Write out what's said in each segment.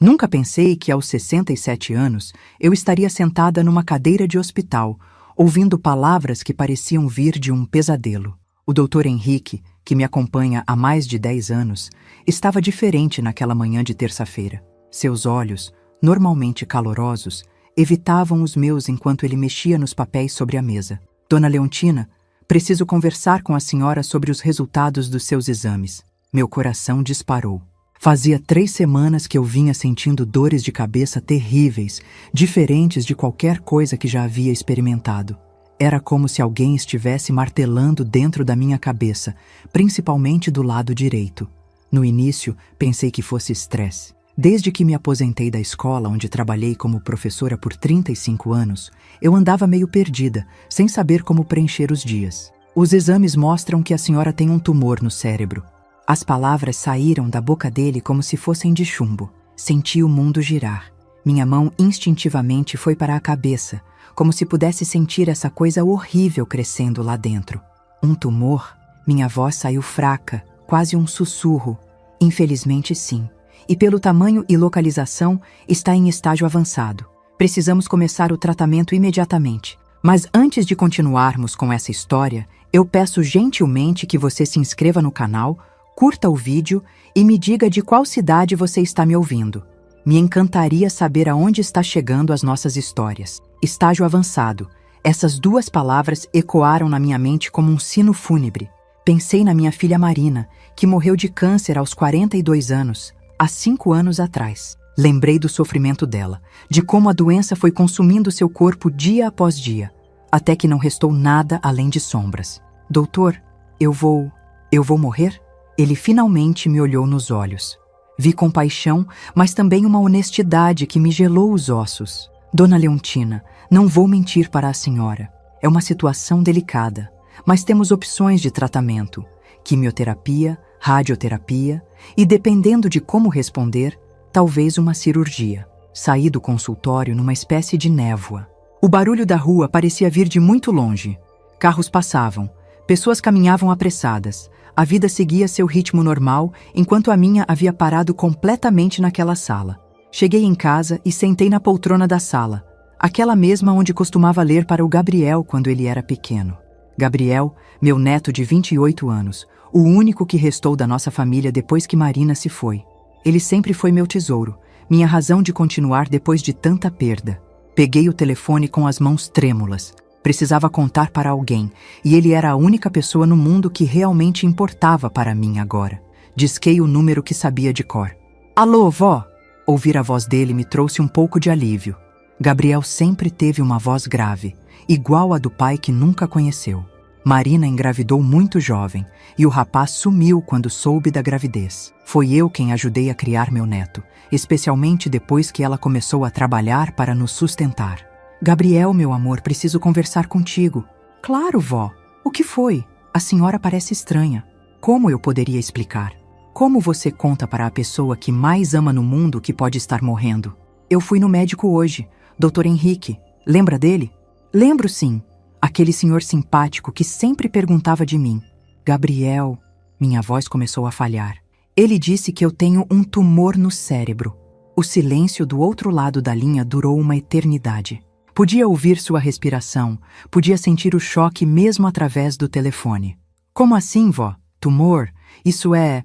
Nunca pensei que aos 67 anos eu estaria sentada numa cadeira de hospital, ouvindo palavras que pareciam vir de um pesadelo. O Dr. Henrique, que me acompanha há mais de 10 anos, estava diferente naquela manhã de terça-feira. Seus olhos, normalmente calorosos, evitavam os meus enquanto ele mexia nos papéis sobre a mesa. Dona Leontina, preciso conversar com a senhora sobre os resultados dos seus exames. Meu coração disparou. Fazia 3 semanas que eu vinha sentindo dores de cabeça terríveis, diferentes de qualquer coisa que já havia experimentado. Era como se alguém estivesse martelando dentro da minha cabeça, principalmente do lado direito. No início, pensei que fosse estresse. Desde que me aposentei da escola onde trabalhei como professora por 35 anos, eu andava meio perdida, sem saber como preencher os dias. Os exames mostram que a senhora tem um tumor no cérebro. As palavras saíram da boca dele como se fossem de chumbo. Senti o mundo girar. Minha mão instintivamente foi para a cabeça, como se pudesse sentir essa coisa horrível crescendo lá dentro. Um tumor? Minha voz saiu fraca, quase um sussurro. Infelizmente, sim. E pelo tamanho e localização, está em estágio avançado. Precisamos começar o tratamento imediatamente. Mas antes de continuarmos com essa história, eu peço gentilmente que você se inscreva no canal, curta o vídeo e me diga de qual cidade você está me ouvindo. Me encantaria saber aonde está chegando as nossas histórias. Estágio avançado. Essas 2 palavras ecoaram na minha mente como um sino fúnebre. Pensei na minha filha Marina, que morreu de câncer aos 42 anos, há 5 anos atrás. Lembrei do sofrimento dela, de como a doença foi consumindo seu corpo dia após dia, até que não restou nada além de sombras. Doutor, eu vou morrer? Ele finalmente me olhou nos olhos. Vi compaixão, mas também uma honestidade que me gelou os ossos. Dona Leontina, não vou mentir para a senhora. É uma situação delicada, mas temos opções de tratamento: quimioterapia, radioterapia e, dependendo de como responder, talvez uma cirurgia. Saí do consultório numa espécie de névoa. O barulho da rua parecia vir de muito longe. Carros passavam, pessoas caminhavam apressadas. A vida seguia seu ritmo normal, enquanto a minha havia parado completamente naquela sala. Cheguei em casa e sentei na poltrona da sala, aquela mesma onde costumava ler para o Gabriel quando ele era pequeno. Gabriel, meu neto de 28 anos, o único que restou da nossa família depois que Marina se foi. Ele sempre foi meu tesouro, minha razão de continuar depois de tanta perda. Peguei o telefone com as mãos trêmulas. Precisava contar para alguém, e ele era a única pessoa no mundo que realmente importava para mim agora. Disquei o número que sabia de cor. Alô, vó? Ouvir a voz dele me trouxe um pouco de alívio. Gabriel sempre teve uma voz grave, igual a do pai que nunca conheceu. Marina engravidou muito jovem, e o rapaz sumiu quando soube da gravidez. Foi eu quem ajudei a criar meu neto, especialmente depois que ela começou a trabalhar para nos sustentar. Gabriel, meu amor, preciso conversar contigo. Claro, vó. O que foi? A senhora parece estranha. Como eu poderia explicar? Como você conta para a pessoa que mais ama no mundo que pode estar morrendo? Eu fui no médico hoje, Dr. Henrique. Lembra dele? Lembro, sim. Aquele senhor simpático que sempre perguntava de mim. Gabriel, minha voz começou a falhar. Ele disse que eu tenho um tumor no cérebro. O silêncio do outro lado da linha durou uma eternidade. Podia ouvir sua respiração, podia sentir o choque mesmo através do telefone. Como assim, vó? Tumor? Isso é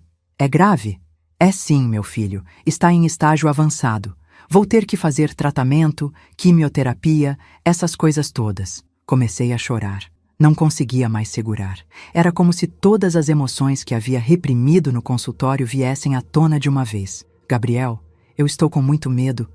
grave? É sim, meu filho. Está em estágio avançado. Vou ter que fazer tratamento, quimioterapia, essas coisas todas. Comecei a chorar. Não conseguia mais segurar. Era como se todas as emoções que havia reprimido no consultório viessem à tona de uma vez. Gabriel, eu estou com muito medo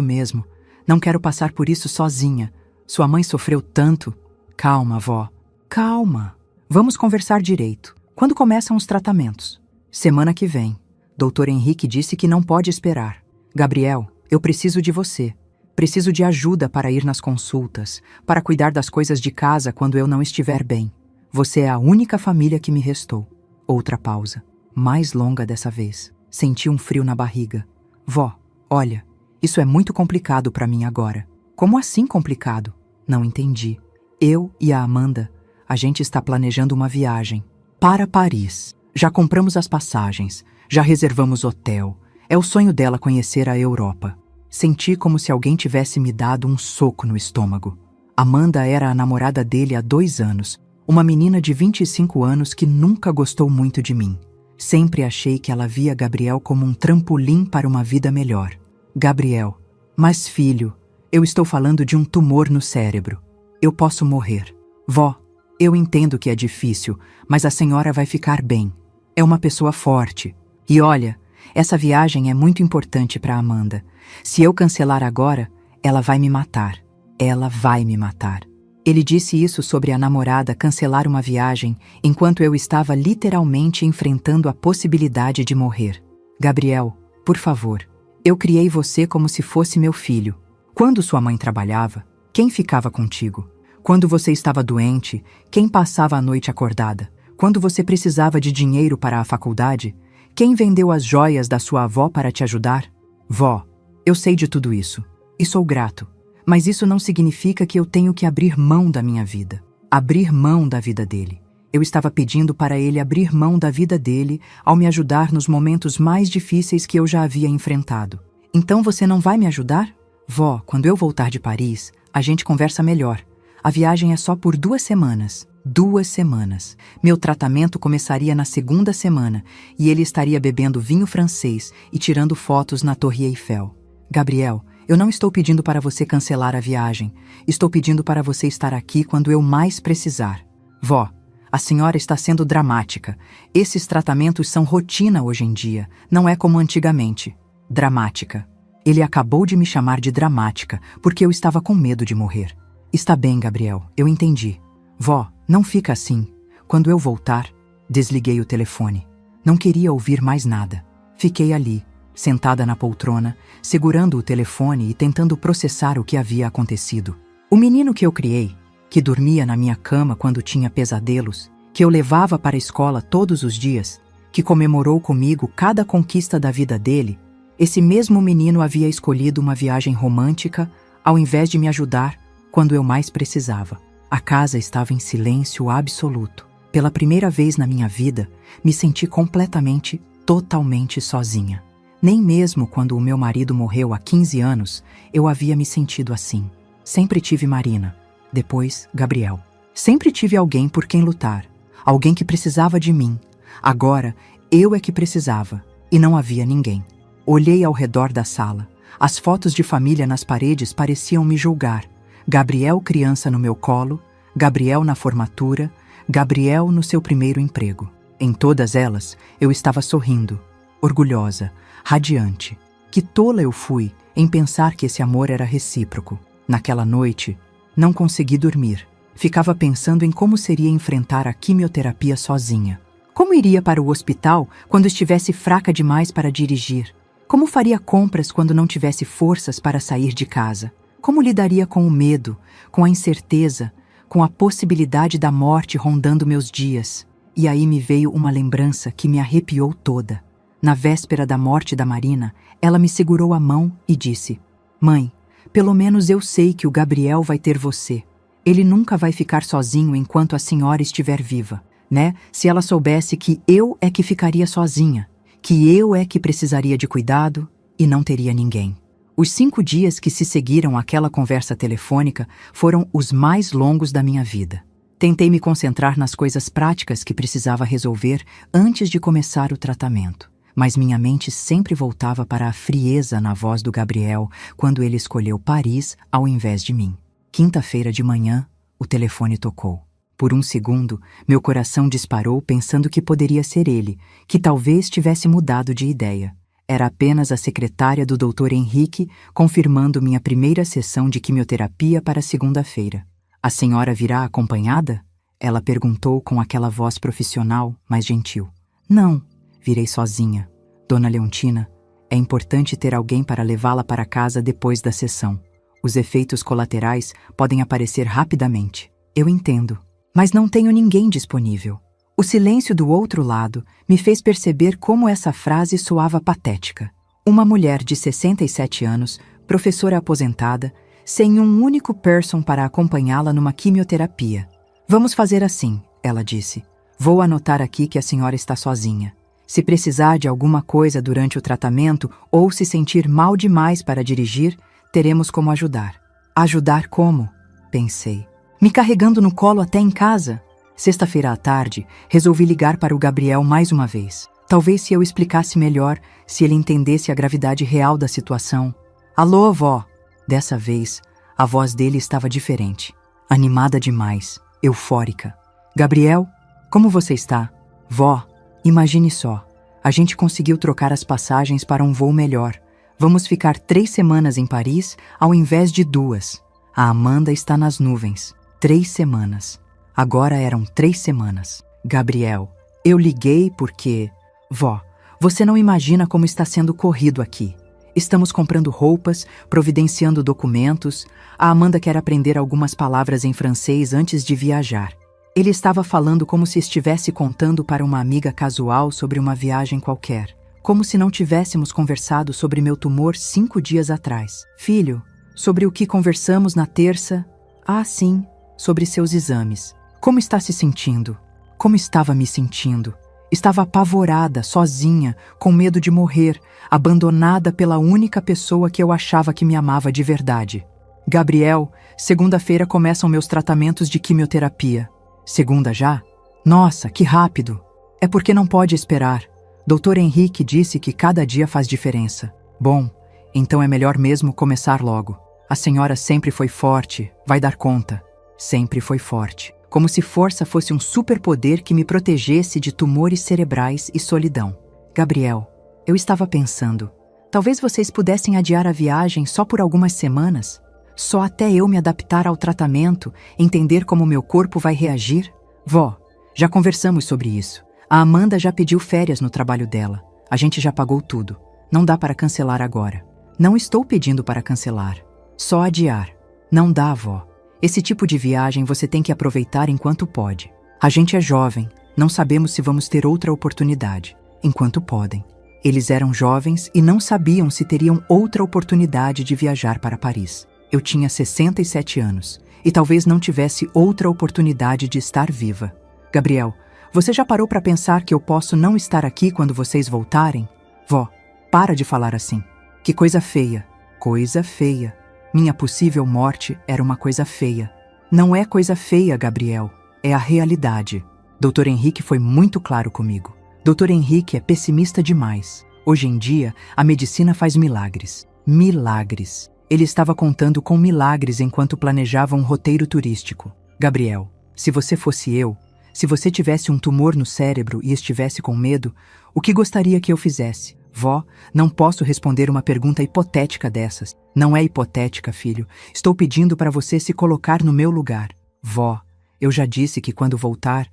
mesmo. Não quero passar por isso sozinha. Sua mãe sofreu tanto. Calma, vó. Calma. Vamos conversar direito. Quando começam os tratamentos? Semana que vem. Dr. Henrique disse que não pode esperar. Gabriel, eu preciso de você. Preciso de ajuda para ir nas consultas, para cuidar das coisas de casa quando eu não estiver bem. Você é a única família que me restou. Outra pausa. Mais longa dessa vez. Senti um frio na barriga. Vó, olha. Isso é muito complicado para mim agora. Como assim complicado? Não entendi. Eu e a Amanda, a gente está planejando uma viagem para Paris. Já compramos as passagens, já reservamos hotel. É o sonho dela conhecer a Europa. Senti como se alguém tivesse me dado um soco no estômago. Amanda era a namorada dele há 2 anos, uma menina de 25 anos que nunca gostou muito de mim. Sempre achei que ela via Gabriel como um trampolim para uma vida melhor. Gabriel, mas filho, eu estou falando de um tumor no cérebro. Eu posso morrer. Vó, eu entendo que é difícil, mas a senhora vai ficar bem. É uma pessoa forte. E olha, essa viagem é muito importante para Amanda. Se eu cancelar agora, ela vai me matar. Ela vai me matar. Ele disse isso sobre a namorada cancelar uma viagem enquanto eu estava literalmente enfrentando a possibilidade de morrer. Gabriel, por favor, eu criei você como se fosse meu filho. Quando sua mãe trabalhava, quem ficava contigo? Quando você estava doente, quem passava a noite acordada? Quando você precisava de dinheiro para a faculdade, quem vendeu as joias da sua avó para te ajudar? Vó, eu sei de tudo isso e sou grato. Mas isso não significa que eu tenho que abrir mão da minha vida. Abrir mão da vida dele. Eu estava pedindo para ele abrir mão da vida dele ao me ajudar nos momentos mais difíceis que eu já havia enfrentado. Então você não vai me ajudar? Vó, quando eu voltar de Paris, a gente conversa melhor. A viagem é só por 2 semanas. 2 semanas. Meu tratamento começaria na 2ª semana e ele estaria bebendo vinho francês e tirando fotos na Torre Eiffel. Gabriel, eu não estou pedindo para você cancelar a viagem. Estou pedindo para você estar aqui quando eu mais precisar. Vó, a senhora está sendo dramática. Esses tratamentos são rotina hoje em dia. Não é como antigamente. Dramática. Ele acabou de me chamar de dramática porque eu estava com medo de morrer. Está bem, Gabriel. Eu entendi. Vó, não fica assim. Quando eu voltar, desliguei o telefone. Não queria ouvir mais nada. Fiquei ali, sentada na poltrona, segurando o telefone e tentando processar o que havia acontecido. O menino que eu criei, que dormia na minha cama quando tinha pesadelos, que eu levava para a escola todos os dias, que comemorou comigo cada conquista da vida dele, esse mesmo menino havia escolhido uma viagem romântica ao invés de me ajudar quando eu mais precisava. A casa estava em silêncio absoluto. Pela primeira vez na minha vida, me senti completamente, totalmente sozinha. Nem mesmo quando o meu marido morreu há 15 anos, eu havia me sentido assim. Sempre tive Marina, depois Gabriel. Sempre tive alguém por quem lutar, alguém que precisava de mim. Agora, eu é que precisava, e não havia ninguém. Olhei ao redor da sala. As fotos de família nas paredes pareciam me julgar. Gabriel criança no meu colo, Gabriel na formatura, Gabriel no seu primeiro emprego. Em todas elas, eu estava sorrindo, orgulhosa, radiante. Que tola eu fui em pensar que esse amor era recíproco. Naquela noite, não consegui dormir. Ficava pensando em como seria enfrentar a quimioterapia sozinha. Como iria para o hospital quando estivesse fraca demais para dirigir? Como faria compras quando não tivesse forças para sair de casa? Como lidaria com o medo, com a incerteza, com a possibilidade da morte rondando meus dias? E aí me veio uma lembrança que me arrepiou toda. Na véspera da morte da Marina, ela me segurou a mão e disse: Mãe, pelo menos eu sei que o Gabriel vai ter você. Ele nunca vai ficar sozinho enquanto a senhora estiver viva, né? Se ela soubesse que eu é que ficaria sozinha, que eu é que precisaria de cuidado e não teria ninguém. Os 5 dias que se seguiram àquela conversa telefônica foram os mais longos da minha vida. Tentei me concentrar nas coisas práticas que precisava resolver antes de começar o tratamento. Mas minha mente sempre voltava para a frieza na voz do Gabriel quando ele escolheu Paris ao invés de mim. Quinta-feira de manhã, o telefone tocou. Por um segundo, meu coração disparou pensando que poderia ser ele, que talvez tivesse mudado de ideia. Era apenas a secretária do Dr. Henrique confirmando minha primeira sessão de quimioterapia para segunda-feira. A senhora virá acompanhada? Ela perguntou com aquela voz profissional, mas gentil. Não. Virei sozinha. Dona Leontina, é importante ter alguém para levá-la para casa depois da sessão. Os efeitos colaterais podem aparecer rapidamente. Eu entendo, mas não tenho ninguém disponível. O silêncio do outro lado me fez perceber como essa frase soava patética. Uma mulher de 67 anos, professora aposentada, sem um único person para acompanhá-la numa quimioterapia. Vamos fazer assim, ela disse. Vou anotar aqui que a senhora está sozinha. Se precisar de alguma coisa durante o tratamento ou se sentir mal demais para dirigir, teremos como ajudar. Ajudar como? Pensei. Me carregando no colo até em casa? Sexta-feira à tarde, resolvi ligar para o Gabriel mais uma vez. Talvez se eu explicasse melhor, se ele entendesse a gravidade real da situação. Alô, vó! Dessa vez, a voz dele estava diferente. Animada demais, eufórica. Gabriel, como você está? Vó, imagine só. A gente conseguiu trocar as passagens para um voo melhor. Vamos ficar 3 semanas em Paris ao invés de 2. A Amanda está nas nuvens. 3 semanas. Agora eram 3 semanas. Gabriel, eu liguei porque... Vó, você não imagina como está sendo corrido aqui. Estamos comprando roupas, providenciando documentos. A Amanda quer aprender algumas palavras em francês antes de viajar. Ele estava falando como se estivesse contando para uma amiga casual sobre uma viagem qualquer. Como se não tivéssemos conversado sobre meu tumor 5 dias atrás. Filho, sobre o que conversamos na terça? Ah, sim, sobre seus exames. Como está se sentindo? Como estava me sentindo? Estava apavorada, sozinha, com medo de morrer, abandonada pela única pessoa que eu achava que me amava de verdade. Gabriel, segunda-feira começam meus tratamentos de quimioterapia. Segunda já? Nossa, que rápido! É porque não pode esperar. Dr. Henrique disse que cada dia faz diferença. Bom, então é melhor mesmo começar logo. A senhora sempre foi forte, vai dar conta. Sempre foi forte. Como se força fosse um superpoder que me protegesse de tumores cerebrais e solidão. Gabriel, eu estava pensando, talvez vocês pudessem adiar a viagem só por algumas semanas? Só até eu me adaptar ao tratamento, entender como meu corpo vai reagir? Vó, já conversamos sobre isso. A Amanda já pediu férias no trabalho dela. A gente já pagou tudo. Não dá para cancelar agora. Não estou pedindo para cancelar. Só adiar. Não dá, vó. Esse tipo de viagem você tem que aproveitar enquanto pode. A gente é jovem, não sabemos se vamos ter outra oportunidade. Enquanto podem. Eles eram jovens e não sabiam se teriam outra oportunidade de viajar para Paris. Eu tinha 67 anos e talvez não tivesse outra oportunidade de estar viva. Gabriel, você já parou para pensar que eu posso não estar aqui quando vocês voltarem? Vó, para de falar assim. Que coisa feia. Coisa feia. Minha possível morte era uma coisa feia. Não é coisa feia, Gabriel. É a realidade. Dr. Henrique foi muito claro comigo. Dr. Henrique é pessimista demais. Hoje em dia, a medicina faz milagres. Milagres. Ele estava contando com milagres enquanto planejava um roteiro turístico. Gabriel, se você fosse eu, se você tivesse um tumor no cérebro e estivesse com medo, o que gostaria que eu fizesse? Vó, não posso responder uma pergunta hipotética dessas. Não é hipotética, filho. Estou pedindo para você se colocar no meu lugar. Vó, eu já disse que quando voltar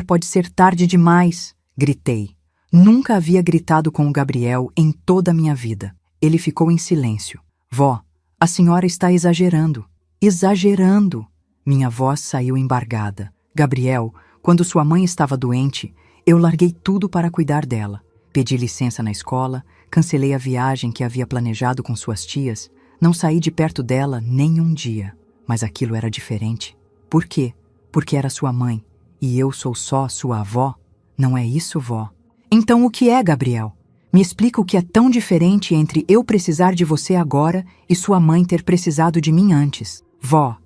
pode ser tarde demais. Gritei. Nunca havia gritado com o Gabriel em toda a minha vida. Ele ficou em silêncio. Vó, a senhora está exagerando. Exagerando. Minha voz saiu embargada. Gabriel, quando sua mãe estava doente, eu larguei tudo para cuidar dela. Pedi licença na escola, cancelei a viagem que havia planejado com suas tias, não saí de perto dela nem um dia. Mas aquilo era diferente. Por quê? Porque era sua mãe, e eu sou só sua avó? Não é isso, vó? Então o que é, Gabriel? Me explica o que é tão diferente entre eu precisar de você agora e sua mãe ter precisado de mim antes. Vó,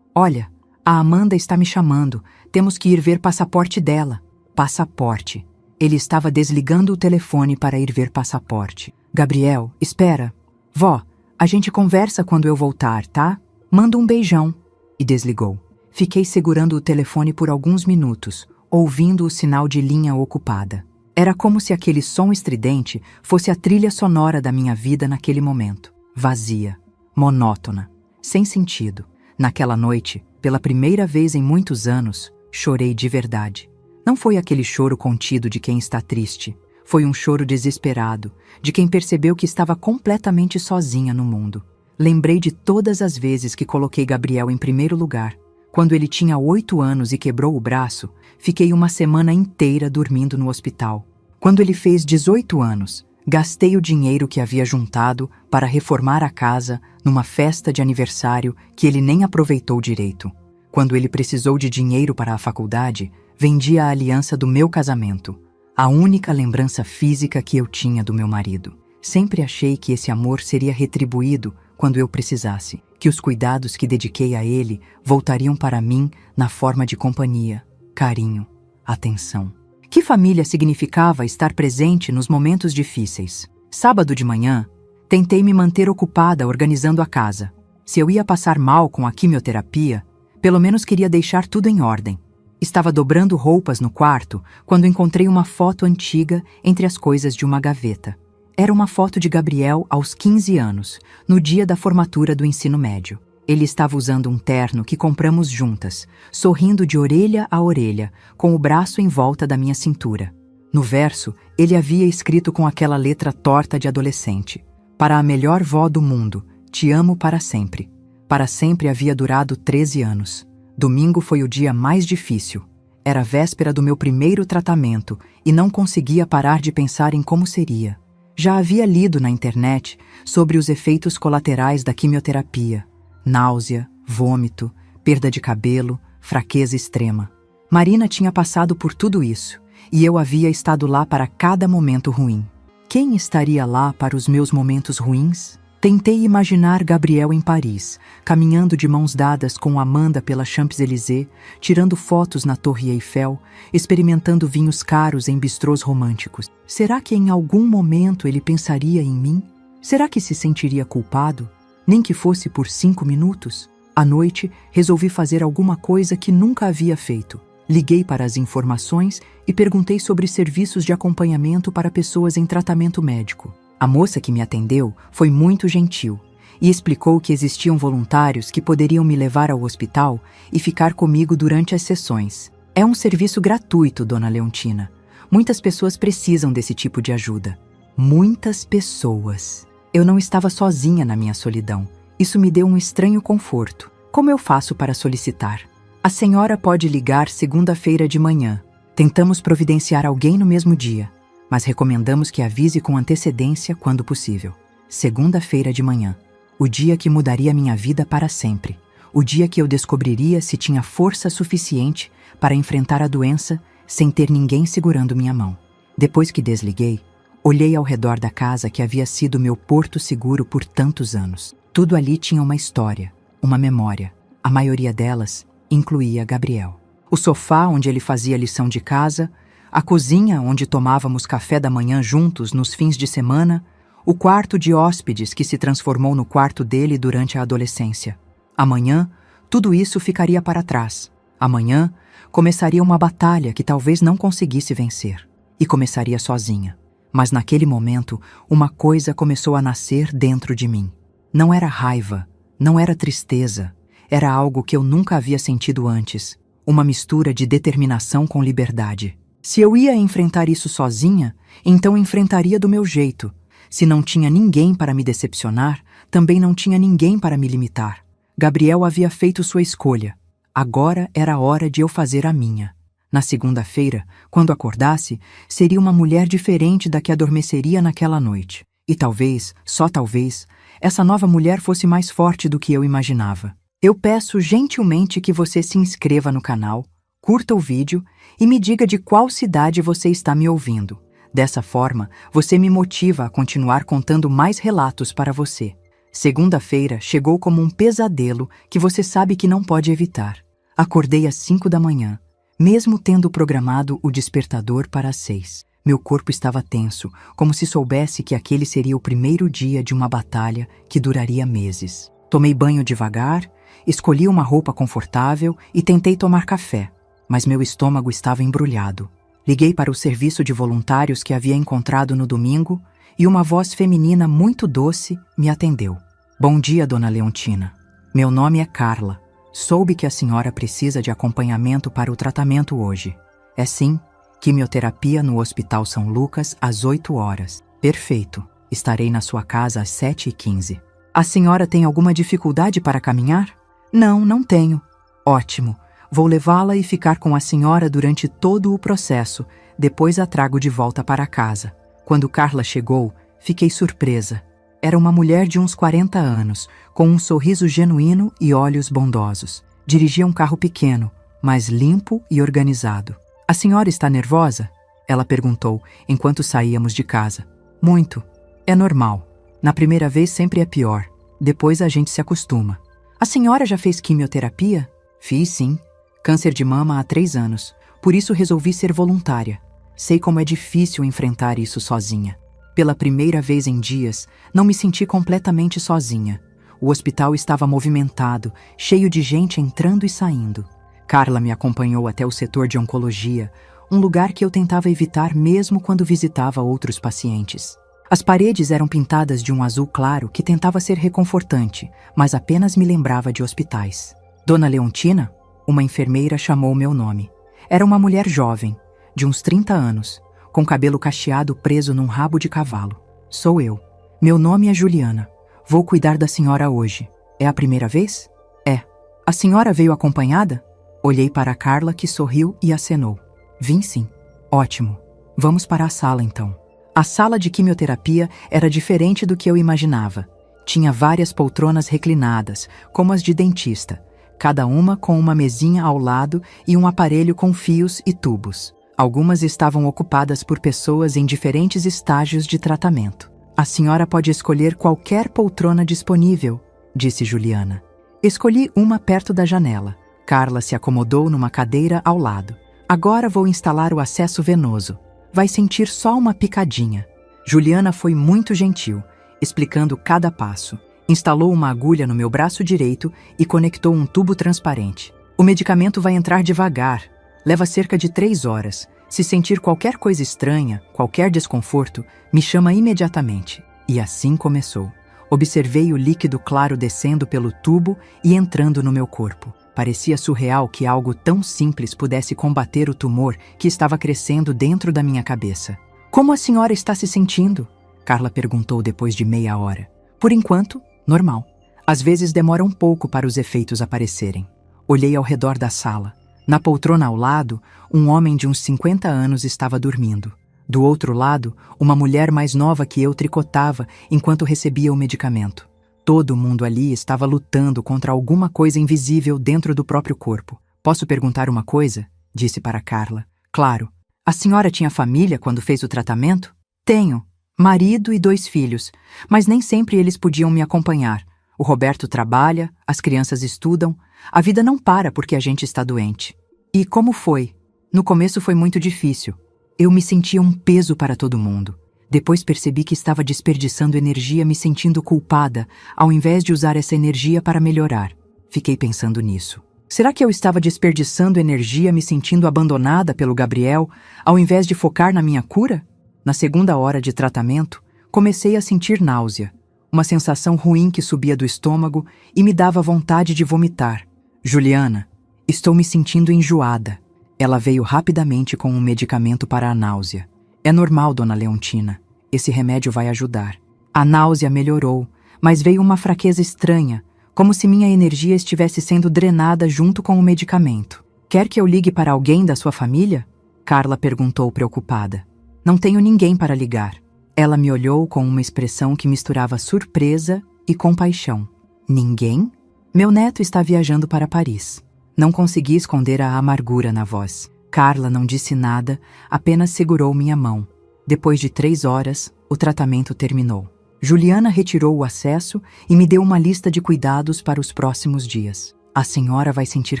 Olha, a Amanda está me chamando, temos que ir ver passaporte dela. Passaporte. Ele estava desligando o telefone para ir ver passaporte. Gabriel, espera. Vó, a gente conversa quando eu voltar, tá? Manda um beijão. E desligou. Fiquei segurando o telefone por alguns minutos, ouvindo o sinal de linha ocupada. Era como se aquele som estridente fosse a trilha sonora da minha vida naquele momento. Vazia, monótona, sem sentido. Naquela noite, pela primeira vez em muitos anos, chorei de verdade. Não foi aquele choro contido de quem está triste. Foi um choro desesperado, de quem percebeu que estava completamente sozinha no mundo. Lembrei de todas as vezes que coloquei Gabriel em primeiro lugar. Quando ele tinha 8 anos e quebrou o braço, fiquei uma semana inteira dormindo no hospital. Quando ele fez 18 anos, gastei o dinheiro que havia juntado para reformar a casa numa festa de aniversário que ele nem aproveitou direito. Quando ele precisou de dinheiro para a faculdade, vendi a aliança do meu casamento. A única lembrança física que eu tinha do meu marido. Sempre achei que esse amor seria retribuído quando eu precisasse, que os cuidados que dediquei a ele voltariam para mim na forma de companhia, carinho, atenção. Que família significava estar presente nos momentos difíceis? Sábado de manhã, tentei me manter ocupada organizando a casa. Se eu ia passar mal com a quimioterapia, pelo menos queria deixar tudo em ordem. Estava dobrando roupas no quarto quando encontrei uma foto antiga entre as coisas de uma gaveta. Era uma foto de Gabriel aos 15 anos, no dia da formatura do ensino médio. Ele estava usando um terno que compramos juntas, sorrindo de orelha a orelha, com o braço em volta da minha cintura. No verso, ele havia escrito com aquela letra torta de adolescente: "Para a melhor vó do mundo, te amo para sempre." Para sempre havia durado 13 anos. Domingo foi o dia mais difícil. Era a véspera do meu primeiro tratamento e não conseguia parar de pensar em como seria. Já havia lido na internet sobre os efeitos colaterais da quimioterapia: náusea, vômito, perda de cabelo, fraqueza extrema. Marina tinha passado por tudo isso e eu havia estado lá para cada momento ruim. Quem estaria lá para os meus momentos ruins? Tentei imaginar Gabriel em Paris, caminhando de mãos dadas com Amanda pela Champs-Élysées, tirando fotos na Torre Eiffel, experimentando vinhos caros em bistrôs românticos. Será que em algum momento ele pensaria em mim? Será que se sentiria culpado? Nem que fosse por 5 minutos? À noite, resolvi fazer alguma coisa que nunca havia feito. Liguei para as informações e perguntei sobre serviços de acompanhamento para pessoas em tratamento médico. A moça que me atendeu foi muito gentil e explicou que existiam voluntários que poderiam me levar ao hospital e ficar comigo durante as sessões. É um serviço gratuito, dona Leontina. Muitas pessoas precisam desse tipo de ajuda. Muitas pessoas. Eu não estava sozinha na minha solidão. Isso me deu um estranho conforto. Como eu faço para solicitar? A senhora pode ligar segunda-feira de manhã. Tentamos providenciar alguém no mesmo dia, mas recomendamos que avise com antecedência quando possível. Segunda-feira de manhã. O dia que mudaria minha vida para sempre. O dia que eu descobriria se tinha força suficiente para enfrentar a doença sem ter ninguém segurando minha mão. Depois que desliguei, olhei ao redor da casa que havia sido meu porto seguro por tantos anos. Tudo ali tinha uma história, uma memória. A maioria delas incluía Gabriel. O sofá onde ele fazia lição de casa, a cozinha onde tomávamos café da manhã juntos nos fins de semana, o quarto de hóspedes que se transformou no quarto dele durante a adolescência. Amanhã, tudo isso ficaria para trás. Amanhã, começaria uma batalha que talvez não conseguisse vencer. E começaria sozinha. Mas naquele momento, uma coisa começou a nascer dentro de mim. Não era raiva, não era tristeza. Era algo que eu nunca havia sentido antes. Uma mistura de determinação com liberdade. Se eu ia enfrentar isso sozinha, então enfrentaria do meu jeito. Se não tinha ninguém para me decepcionar, também não tinha ninguém para me limitar. Gabriel havia feito sua escolha. Agora era a hora de eu fazer a minha. Na segunda-feira, quando acordasse, seria uma mulher diferente da que adormeceria naquela noite. E talvez, só talvez, essa nova mulher fosse mais forte do que eu imaginava. Eu peço gentilmente que você se inscreva no canal, curta o vídeo e me diga de qual cidade você está me ouvindo. Dessa forma, você me motiva a continuar contando mais relatos para você. Segunda-feira chegou como um pesadelo que você sabe que não pode evitar. Acordei às 5 da manhã, mesmo tendo programado o despertador para as 6. Meu corpo estava tenso, como se soubesse que aquele seria o primeiro dia de uma batalha que duraria meses. Tomei banho devagar, escolhi uma roupa confortável e tentei tomar café, mas meu estômago estava embrulhado. Liguei para o serviço de voluntários que havia encontrado no domingo e uma voz feminina muito doce me atendeu. Bom dia, dona Leontina. Meu nome é Carla. Soube que a senhora precisa de acompanhamento para o tratamento hoje. É sim, quimioterapia no Hospital São Lucas às 8 horas. Perfeito. Estarei na sua casa às 7h15. A senhora tem alguma dificuldade para caminhar? Não, não tenho. Ótimo. Vou levá-la e ficar com a senhora durante todo o processo. Depois a trago de volta para casa. Quando Carla chegou, fiquei surpresa. Era uma mulher de uns 40 anos, com um sorriso genuíno e olhos bondosos. Dirigia um carro pequeno, mas limpo e organizado. A senhora está nervosa? Ela perguntou, enquanto saíamos de casa. Muito. É normal. Na primeira vez sempre é pior. Depois a gente se acostuma. A senhora já fez quimioterapia? Fiz, sim. Câncer de mama há 3 anos. Por isso resolvi ser voluntária. Sei como é difícil enfrentar isso sozinha. Pela primeira vez em dias, não me senti completamente sozinha. O hospital estava movimentado, cheio de gente entrando e saindo. Carla me acompanhou até o setor de oncologia, um lugar que eu tentava evitar mesmo quando visitava outros pacientes. As paredes eram pintadas de um azul claro que tentava ser reconfortante, mas apenas me lembrava de hospitais. Dona Leontina, uma enfermeira, chamou meu nome. Era uma mulher jovem, de uns 30 anos, com cabelo cacheado preso num rabo de cavalo. Sou eu. Meu nome é Juliana. Vou cuidar da senhora hoje. É a primeira vez? É. A senhora veio acompanhada? Olhei para a Carla, que sorriu e acenou. Vim sim. Ótimo. Vamos para a sala então. A sala de quimioterapia era diferente do que eu imaginava. Tinha várias poltronas reclinadas, como as de dentista, cada uma com uma mesinha ao lado e um aparelho com fios e tubos. Algumas estavam ocupadas por pessoas em diferentes estágios de tratamento. A senhora pode escolher qualquer poltrona disponível, disse Juliana. Escolhi uma perto da janela. Carla se acomodou numa cadeira ao lado. Agora vou instalar o acesso venoso. Vai sentir só uma picadinha. Juliana foi muito gentil, explicando cada passo. Instalou uma agulha no meu braço direito e conectou um tubo transparente. O medicamento vai entrar devagar. Leva cerca de 3 horas. Se sentir qualquer coisa estranha, qualquer desconforto, me chama imediatamente. E assim começou. Observei o líquido claro descendo pelo tubo e entrando no meu corpo. Parecia surreal que algo tão simples pudesse combater o tumor que estava crescendo dentro da minha cabeça. Como a senhora está se sentindo? Carla perguntou depois de meia hora. Por enquanto, normal. Às vezes demora um pouco para os efeitos aparecerem. Olhei ao redor da sala. Na poltrona ao lado, um homem de uns 50 anos estava dormindo. Do outro lado, uma mulher mais nova que eu tricotava enquanto recebia o medicamento. Todo mundo ali estava lutando contra alguma coisa invisível dentro do próprio corpo. Posso perguntar uma coisa? Disse para Carla. Claro. A senhora tinha família quando fez o tratamento? Tenho. Marido e 2 filhos. Mas nem sempre eles podiam me acompanhar. O Roberto trabalha, as crianças estudam. A vida não para porque a gente está doente. E como foi? No começo foi muito difícil. Eu me sentia um peso para todo mundo. Depois percebi que estava desperdiçando energia me sentindo culpada, ao invés de usar essa energia para melhorar. Fiquei pensando nisso. Será que eu estava desperdiçando energia me sentindo abandonada pelo Gabriel, ao invés de focar na minha cura? Na segunda hora de tratamento, comecei a sentir náusea, uma sensação ruim que subia do estômago e me dava vontade de vomitar. Juliana, estou me sentindo enjoada. Ela veio rapidamente com um medicamento para a náusea. É normal, dona Leontina. Esse remédio vai ajudar. A náusea melhorou, mas veio uma fraqueza estranha, como se minha energia estivesse sendo drenada junto com o medicamento. Quer que eu ligue para alguém da sua família? Carla perguntou preocupada. Não tenho ninguém para ligar. Ela me olhou com uma expressão que misturava surpresa e compaixão. Ninguém? Meu neto está viajando para Paris. Não consegui esconder a amargura na voz. Carla não disse nada, apenas segurou minha mão. Depois de 3 horas, o tratamento terminou. Juliana retirou o acesso e me deu uma lista de cuidados para os próximos dias. A senhora vai sentir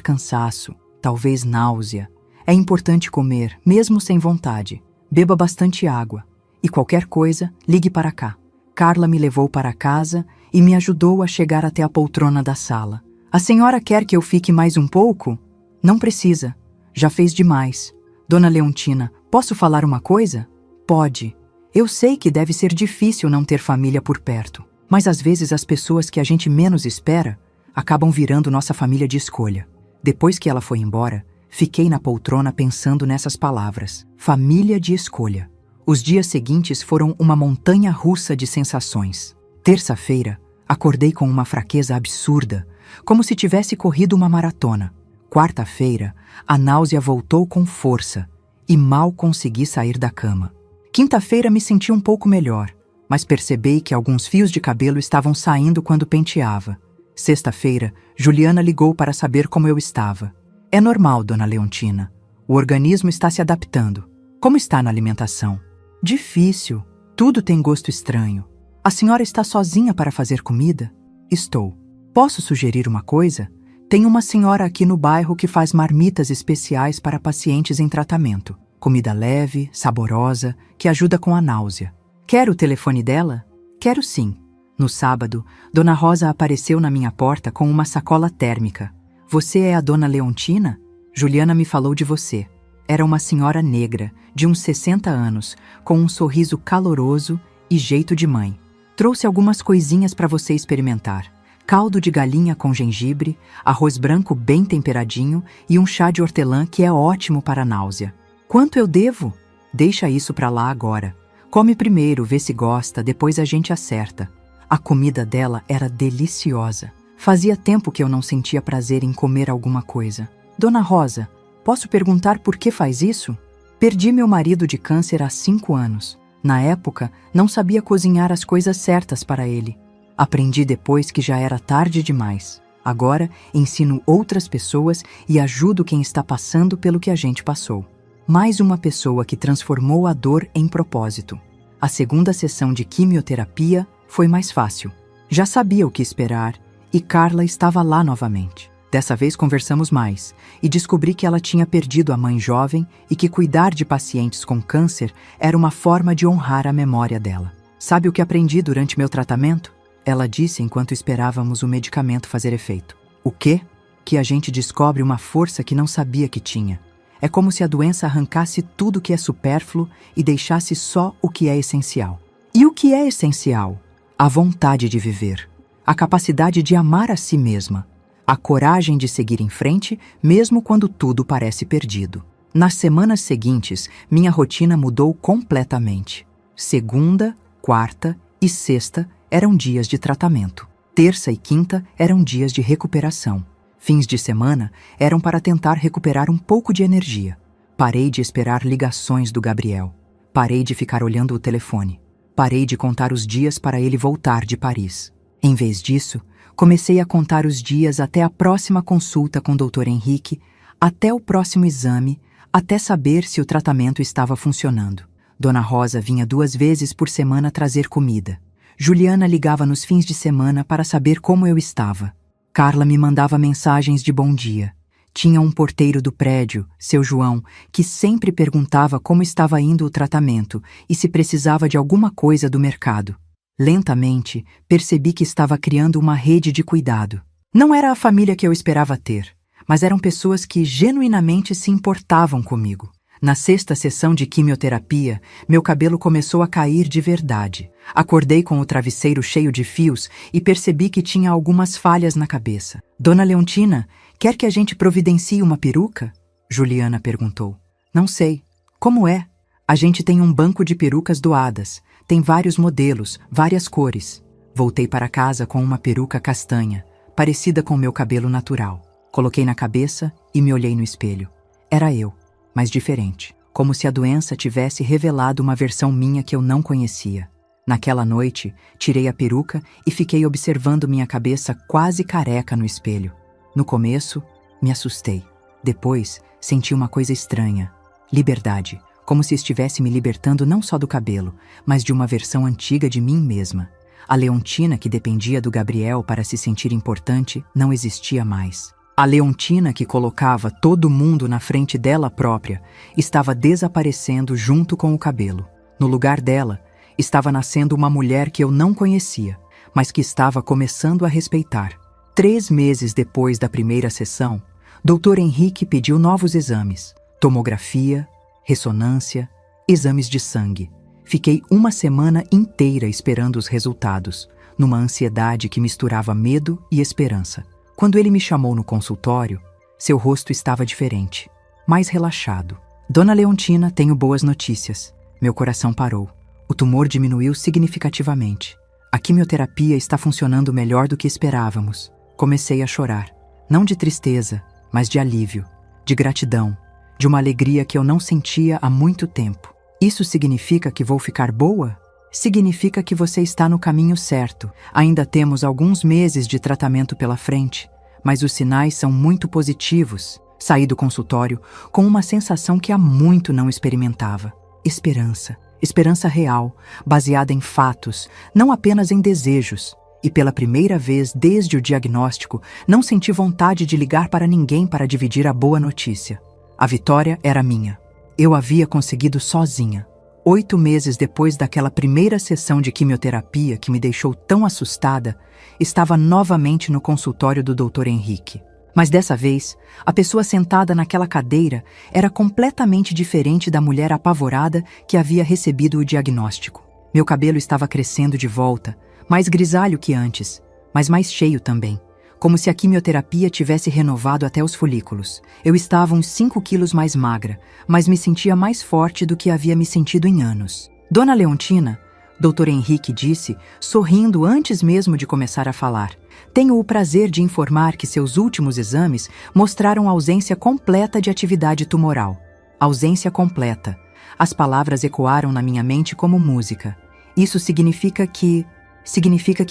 cansaço, talvez náusea. É importante comer, mesmo sem vontade. Beba bastante água. E qualquer coisa, ligue para cá. Carla me levou para casa e me ajudou a chegar até a poltrona da sala. A senhora quer que eu fique mais um pouco? Não precisa. Já fez demais. Dona Leontina, posso falar uma coisa? Pode. Eu sei que deve ser difícil não ter família por perto, mas às vezes as pessoas que a gente menos espera acabam virando nossa família de escolha. Depois que ela foi embora, fiquei na poltrona pensando nessas palavras. Família de escolha. Os dias seguintes foram uma montanha russa de sensações. Terça-feira, acordei com uma fraqueza absurda, como se tivesse corrido uma maratona. Quarta-feira, a náusea voltou com força e mal consegui sair da cama. Quinta-feira me senti um pouco melhor, mas percebi que alguns fios de cabelo estavam saindo quando penteava. Sexta-feira, Juliana ligou para saber como eu estava. É normal, dona Leontina. O organismo está se adaptando. Como está na alimentação? Difícil. Tudo tem gosto estranho. A senhora está sozinha para fazer comida? Estou. Posso sugerir uma coisa? Tem uma senhora aqui no bairro que faz marmitas especiais para pacientes em tratamento. Comida leve, saborosa, que ajuda com a náusea. Quer o telefone dela? Quero sim. No sábado, Dona Rosa apareceu na minha porta com uma sacola térmica. Você é a Dona Leontina? Juliana me falou de você. Era uma senhora negra, de uns 60 anos, com um sorriso caloroso e jeito de mãe. Trouxe algumas coisinhas para você experimentar. Caldo de galinha com gengibre, arroz branco bem temperadinho e um chá de hortelã que é ótimo para a náusea. Quanto eu devo? Deixa isso para lá agora. Come primeiro, vê se gosta, depois a gente acerta. A comida dela era deliciosa. Fazia tempo que eu não sentia prazer em comer alguma coisa. Dona Rosa, posso perguntar por que faz isso? Perdi meu marido de câncer há 5 anos. Na época, não sabia cozinhar as coisas certas para ele. Aprendi depois que já era tarde demais. Agora, ensino outras pessoas e ajudo quem está passando pelo que a gente passou. Mais uma pessoa que transformou a dor em propósito. A segunda sessão de quimioterapia foi mais fácil. Já sabia o que esperar e Carla estava lá novamente. Dessa vez conversamos mais e descobri que ela tinha perdido a mãe jovem e que cuidar de pacientes com câncer era uma forma de honrar a memória dela. Sabe o que aprendi durante meu tratamento? Ela disse enquanto esperávamos o medicamento fazer efeito. O quê? Que a gente descobre uma força que não sabia que tinha. É como se a doença arrancasse tudo que é supérfluo e deixasse só o que é essencial. E o que é essencial? A vontade de viver, a capacidade de amar a si mesma, a coragem de seguir em frente mesmo quando tudo parece perdido. Nas semanas seguintes, minha rotina mudou completamente. Segunda, quarta e sexta eram dias de tratamento. Terça e quinta eram dias de recuperação. Fins de semana eram para tentar recuperar um pouco de energia. Parei de esperar ligações do Gabriel. Parei de ficar olhando o telefone. Parei de contar os dias para ele voltar de Paris. Em vez disso, comecei a contar os dias até a próxima consulta com o Dr. Henrique, até o próximo exame, até saber se o tratamento estava funcionando. Dona Rosa vinha 2 vezes por semana trazer comida. Juliana ligava nos fins de semana para saber como eu estava. Carla me mandava mensagens de bom dia. Tinha um porteiro do prédio, seu João, que sempre perguntava como estava indo o tratamento e se precisava de alguma coisa do mercado. Lentamente, percebi que estava criando uma rede de cuidado. Não era a família que eu esperava ter, mas eram pessoas que genuinamente se importavam comigo. Na 6ª sessão de quimioterapia, meu cabelo começou a cair de verdade. Acordei com o travesseiro cheio de fios e percebi que tinha algumas falhas na cabeça. Dona Leontina, quer que a gente providencie uma peruca? Juliana perguntou. Não sei. Como é? A gente tem um banco de perucas doadas. Tem vários modelos, várias cores. Voltei para casa com uma peruca castanha, parecida com meu cabelo natural. Coloquei na cabeça e me olhei no espelho. Era eu, mas diferente, como se a doença tivesse revelado uma versão minha que eu não conhecia. Naquela noite, tirei a peruca e fiquei observando minha cabeça quase careca no espelho. No começo, me assustei. Depois, senti uma coisa estranha. Liberdade, como se estivesse me libertando não só do cabelo, mas de uma versão antiga de mim mesma. A Leontina, que dependia do Gabriel para se sentir importante, não existia mais. A Leontina, que colocava todo mundo na frente dela própria, estava desaparecendo junto com o cabelo. No lugar dela, estava nascendo uma mulher que eu não conhecia, mas que estava começando a respeitar. 3 meses depois da primeira sessão, Dr. Henrique pediu novos exames, tomografia, ressonância, exames de sangue. Fiquei uma semana inteira esperando os resultados, numa ansiedade que misturava medo e esperança. Quando ele me chamou no consultório, seu rosto estava diferente, mais relaxado. Dona Leontina, tenho boas notícias. Meu coração parou. O tumor diminuiu significativamente. A quimioterapia está funcionando melhor do que esperávamos. Comecei a chorar, não de tristeza, mas de alívio, de gratidão, de uma alegria que eu não sentia há muito tempo. Isso significa que vou ficar boa? Significa que você está no caminho certo. Ainda temos alguns meses de tratamento pela frente, mas os sinais são muito positivos. Saí do consultório com uma sensação que há muito não experimentava. Esperança. Esperança real, baseada em fatos, não apenas em desejos. E pela primeira vez desde o diagnóstico, não senti vontade de ligar para ninguém para dividir a boa notícia. A vitória era minha. Eu havia conseguido sozinha. 8 meses depois daquela primeira sessão de quimioterapia que me deixou tão assustada, estava novamente no consultório do Dr. Henrique. Mas dessa vez, a pessoa sentada naquela cadeira era completamente diferente da mulher apavorada que havia recebido o diagnóstico. Meu cabelo estava crescendo de volta, mais grisalho que antes, mas mais cheio também, como se a quimioterapia tivesse renovado até os folículos. Eu estava uns 5 quilos mais magra, mas me sentia mais forte do que havia me sentido em anos. Dona Leontina, Dr. Henrique disse, sorrindo antes mesmo de começar a falar, tenho o prazer de informar que seus últimos exames mostraram ausência completa de atividade tumoral. Ausência completa. As palavras ecoaram na minha mente como música. Isso significa que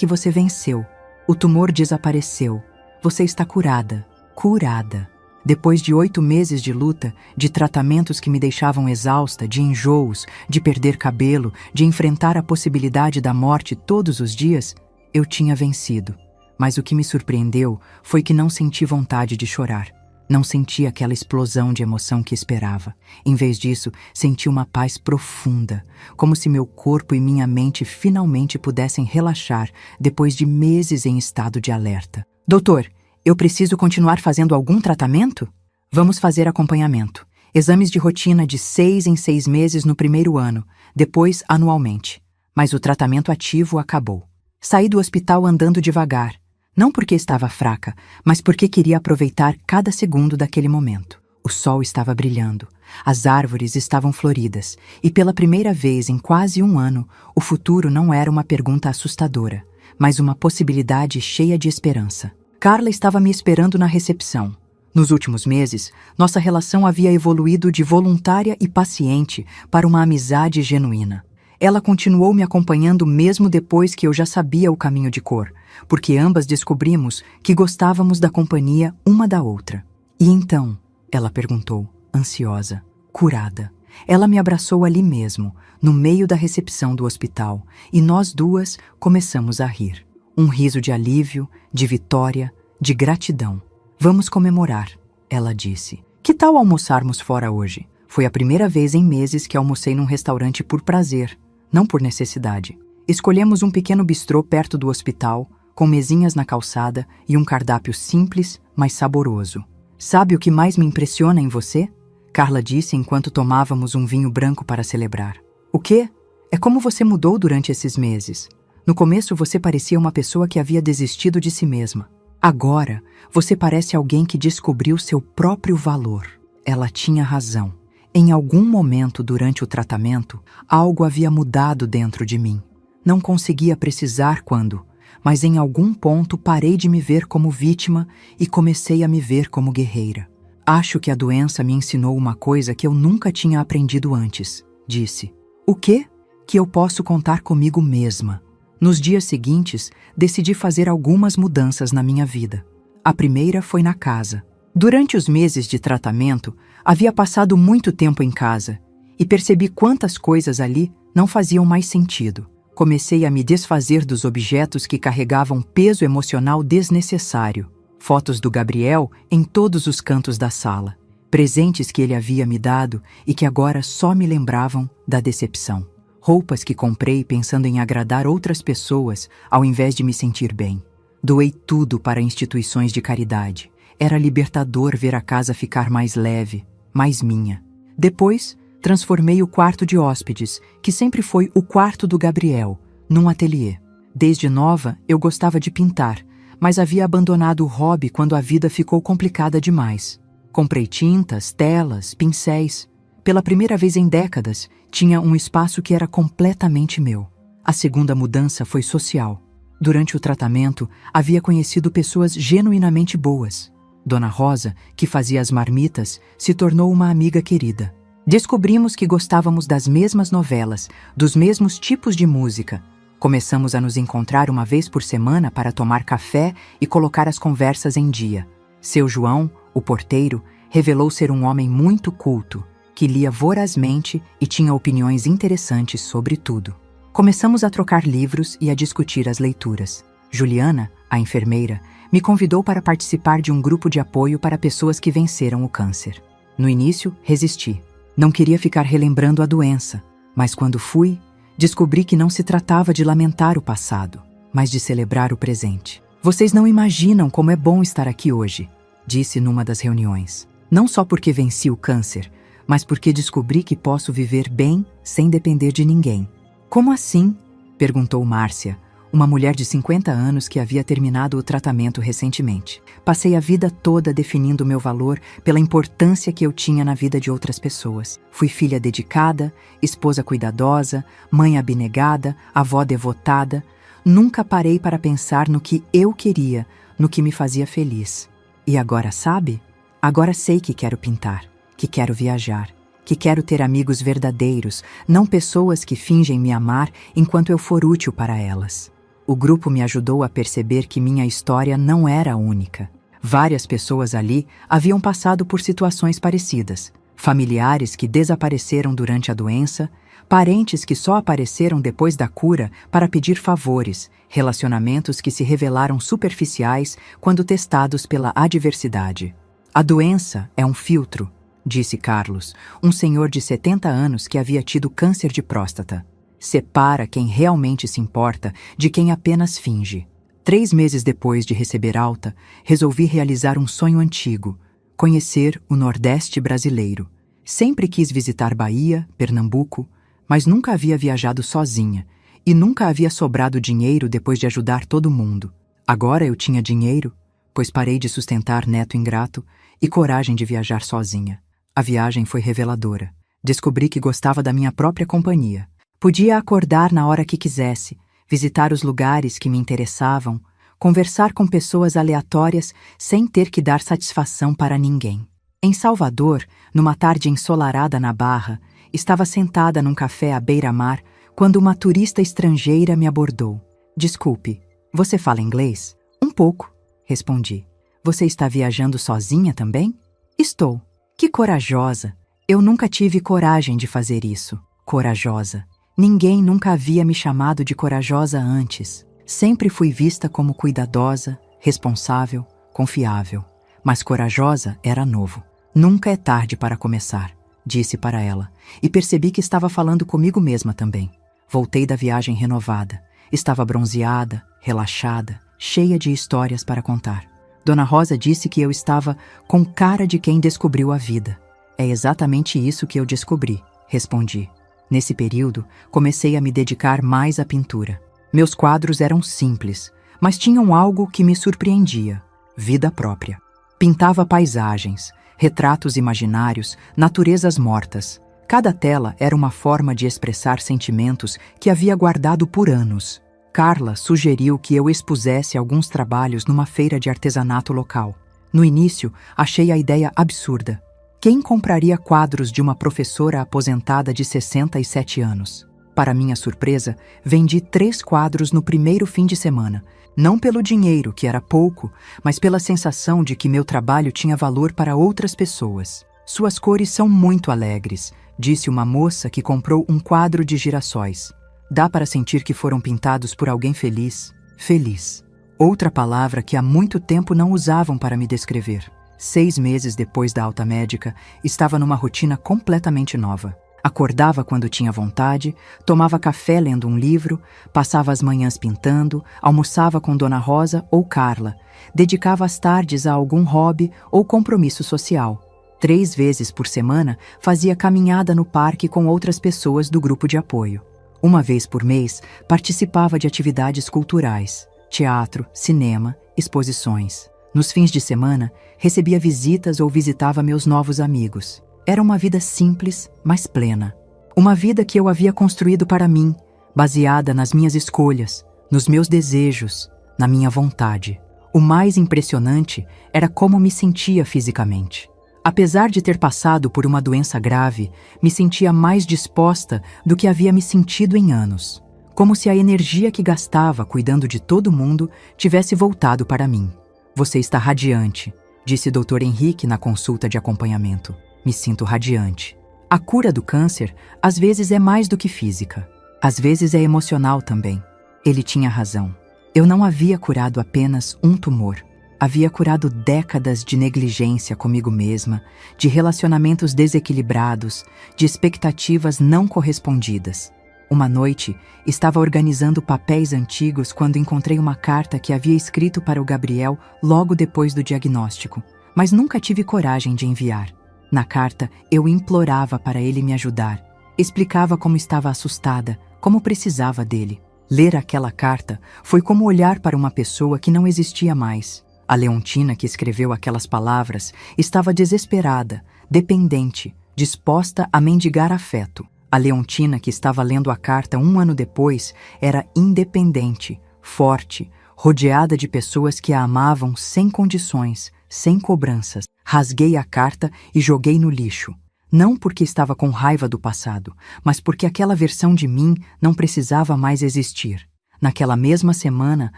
você venceu. O tumor desapareceu. Você está curada. Curada. Depois de 8 meses de luta, de tratamentos que me deixavam exausta, de enjoos, de perder cabelo, de enfrentar a possibilidade da morte todos os dias, eu tinha vencido. Mas o que me surpreendeu foi que não senti vontade de chorar. Não senti aquela explosão de emoção que esperava. Em vez disso, senti uma paz profunda, como se meu corpo e minha mente finalmente pudessem relaxar depois de meses em estado de alerta. Doutor, eu preciso continuar fazendo algum tratamento? Vamos fazer acompanhamento. Exames de rotina de 6 em 6 meses no primeiro ano, depois anualmente. Mas o tratamento ativo acabou. Saí do hospital andando devagar. Não porque estava fraca, mas porque queria aproveitar cada segundo daquele momento. O sol estava brilhando, as árvores estavam floridas, e pela primeira vez em quase 1 ano, o futuro não era uma pergunta assustadora, mas uma possibilidade cheia de esperança. Carla estava me esperando na recepção. Nos últimos meses, nossa relação havia evoluído de voluntária e paciente para uma amizade genuína. Ela continuou me acompanhando mesmo depois que eu já sabia o caminho de cor, porque ambas descobrimos que gostávamos da companhia uma da outra. E então? Ela perguntou, ansiosa, curada. Ela me abraçou ali mesmo, no meio da recepção do hospital, e nós duas começamos a rir. Um riso de alívio, de vitória, de gratidão. Vamos comemorar, ela disse. Que tal almoçarmos fora hoje? Foi a primeira vez em meses que almocei num restaurante por prazer, não por necessidade. Escolhemos um pequeno bistrô perto do hospital, com mesinhas na calçada e um cardápio simples, mas saboroso. Sabe o que mais me impressiona em você? Carla disse enquanto tomávamos um vinho branco para celebrar. O quê? É como você mudou durante esses meses. No começo você parecia uma pessoa que havia desistido de si mesma. Agora, você parece alguém que descobriu seu próprio valor. Ela tinha razão. Em algum momento durante o tratamento, algo havia mudado dentro de mim. Não conseguia precisar quando, mas em algum ponto parei de me ver como vítima e comecei a me ver como guerreira. Acho que a doença me ensinou uma coisa que eu nunca tinha aprendido antes, disse. O quê? Que eu posso contar comigo mesma. Nos dias seguintes, decidi fazer algumas mudanças na minha vida. A primeira foi na casa. Durante os meses de tratamento, havia passado muito tempo em casa e percebi quantas coisas ali não faziam mais sentido. Comecei a me desfazer dos objetos que carregavam peso emocional desnecessário. Fotos do Gabriel em todos os cantos da sala. Presentes que ele havia me dado e que agora só me lembravam da decepção. Roupas que comprei pensando em agradar outras pessoas ao invés de me sentir bem. Doei tudo para instituições de caridade. Era libertador ver a casa ficar mais leve, mais minha. Depois, transformei o quarto de hóspedes, que sempre foi o quarto do Gabriel, num ateliê. Desde nova, eu gostava de pintar, mas havia abandonado o hobby quando a vida ficou complicada demais. Comprei tintas, telas, pincéis. Pela primeira vez em décadas, tinha um espaço que era completamente meu. A segunda mudança foi social. Durante o tratamento, havia conhecido pessoas genuinamente boas. Dona Rosa, que fazia as marmitas, se tornou uma amiga querida. Descobrimos que gostávamos das mesmas novelas, dos mesmos tipos de música. Começamos a nos encontrar uma vez por semana para tomar café e colocar as conversas em dia. Seu João, o porteiro, revelou ser um homem muito culto, que lia vorazmente e tinha opiniões interessantes sobre tudo. Começamos a trocar livros e a discutir as leituras. Juliana, a enfermeira, me convidou para participar de um grupo de apoio para pessoas que venceram o câncer. No início, resisti. Não queria ficar relembrando a doença, mas quando fui, descobri que não se tratava de lamentar o passado, mas de celebrar o presente. Vocês não imaginam como é bom estar aqui hoje, disse numa das reuniões. Não só porque venci o câncer, mas porque descobri que posso viver bem sem depender de ninguém. Como assim? Perguntou Márcia, uma mulher de 50 anos que havia terminado o tratamento recentemente. Passei a vida toda definindo meu valor pela importância que eu tinha na vida de outras pessoas. Fui filha dedicada, esposa cuidadosa, mãe abnegada, avó devotada. Nunca parei para pensar no que eu queria, no que me fazia feliz. E agora sabe? Agora sei que quero pintar, que quero viajar, que quero ter amigos verdadeiros, não pessoas que fingem me amar enquanto eu for útil para elas. O grupo me ajudou a perceber que minha história não era única. Várias pessoas ali haviam passado por situações parecidas. Familiares que desapareceram durante a doença, parentes que só apareceram depois da cura para pedir favores, relacionamentos que se revelaram superficiais quando testados pela adversidade. A doença é um filtro, disse Carlos, um senhor de 70 anos que havia tido câncer de próstata. Separa quem realmente se importa de quem apenas finge. 3 meses depois de receber alta, resolvi realizar um sonho antigo, conhecer o Nordeste brasileiro. Sempre quis visitar Bahia, Pernambuco, mas nunca havia viajado sozinha e nunca havia sobrado dinheiro depois de ajudar todo mundo. Agora eu tinha dinheiro, pois parei de sustentar neto ingrato e coragem de viajar sozinha. A viagem foi reveladora. Descobri que gostava da minha própria companhia. Podia acordar na hora que quisesse, visitar os lugares que me interessavam, conversar com pessoas aleatórias sem ter que dar satisfação para ninguém. Em Salvador, numa tarde ensolarada na Barra, estava sentada num café à beira-mar quando uma turista estrangeira me abordou. Desculpe, você fala inglês? Um pouco, respondi. Você está viajando sozinha também? Estou. Que corajosa! Eu nunca tive coragem de fazer isso. Corajosa. Ninguém nunca havia me chamado de corajosa antes. Sempre fui vista como cuidadosa, responsável, confiável. Mas corajosa era novo. Nunca é tarde para começar, disse para ela, e percebi que estava falando comigo mesma também. Voltei da viagem renovada. Estava bronzeada, relaxada, cheia de histórias para contar. Dona Rosa disse que eu estava com cara de quem descobriu a vida. É exatamente isso que eu descobri, respondi. Nesse período, comecei a me dedicar mais à pintura. Meus quadros eram simples, mas tinham algo que me surpreendia: vida própria. Pintava paisagens, retratos imaginários, naturezas mortas. Cada tela era uma forma de expressar sentimentos que havia guardado por anos. Carla sugeriu que eu expusesse alguns trabalhos numa feira de artesanato local. No início, achei a ideia absurda. Quem compraria quadros de uma professora aposentada de 67 anos? Para minha surpresa, vendi 3 quadros no primeiro fim de semana. Não pelo dinheiro, que era pouco, mas pela sensação de que meu trabalho tinha valor para outras pessoas. Suas cores são muito alegres, disse uma moça que comprou um quadro de girassóis. Dá para sentir que foram pintados por alguém feliz. Feliz. Outra palavra que há muito tempo não usavam para me descrever. 6 meses depois da alta médica, estava numa rotina completamente nova. Acordava quando tinha vontade, tomava café lendo um livro, passava as manhãs pintando, almoçava com Dona Rosa ou Carla, dedicava as tardes a algum hobby ou compromisso social. 3 vezes por semana, fazia caminhada no parque com outras pessoas do grupo de apoio. Uma vez por mês, participava de atividades culturais, teatro, cinema, exposições. Nos fins de semana, recebia visitas ou visitava meus novos amigos. Era uma vida simples, mas plena. Uma vida que eu havia construído para mim, baseada nas minhas escolhas, nos meus desejos, na minha vontade. O mais impressionante era como me sentia fisicamente. Apesar de ter passado por uma doença grave, me sentia mais disposta do que havia me sentido em anos. Como se a energia que gastava cuidando de todo mundo tivesse voltado para mim. Você está radiante, disse Dr. Henrique na consulta de acompanhamento. Me sinto radiante. A cura do câncer, às vezes, é mais do que física. Às vezes é emocional também. Ele tinha razão. Eu não havia curado apenas um tumor. Havia curado décadas de negligência comigo mesma, de relacionamentos desequilibrados, de expectativas não correspondidas. Uma noite, estava organizando papéis antigos quando encontrei uma carta que havia escrito para o Gabriel logo depois do diagnóstico, mas nunca tive coragem de enviar. Na carta, eu implorava para ele me ajudar. Explicava como estava assustada, como precisava dele. Ler aquela carta foi como olhar para uma pessoa que não existia mais. A Leontina que escreveu aquelas palavras estava desesperada, dependente, disposta a mendigar afeto. A Leontina que estava lendo a carta 1 ano depois era independente, forte, rodeada de pessoas que a amavam sem condições, sem cobranças. Rasguei a carta e joguei no lixo. Não porque estava com raiva do passado, mas porque aquela versão de mim não precisava mais existir. Naquela mesma semana,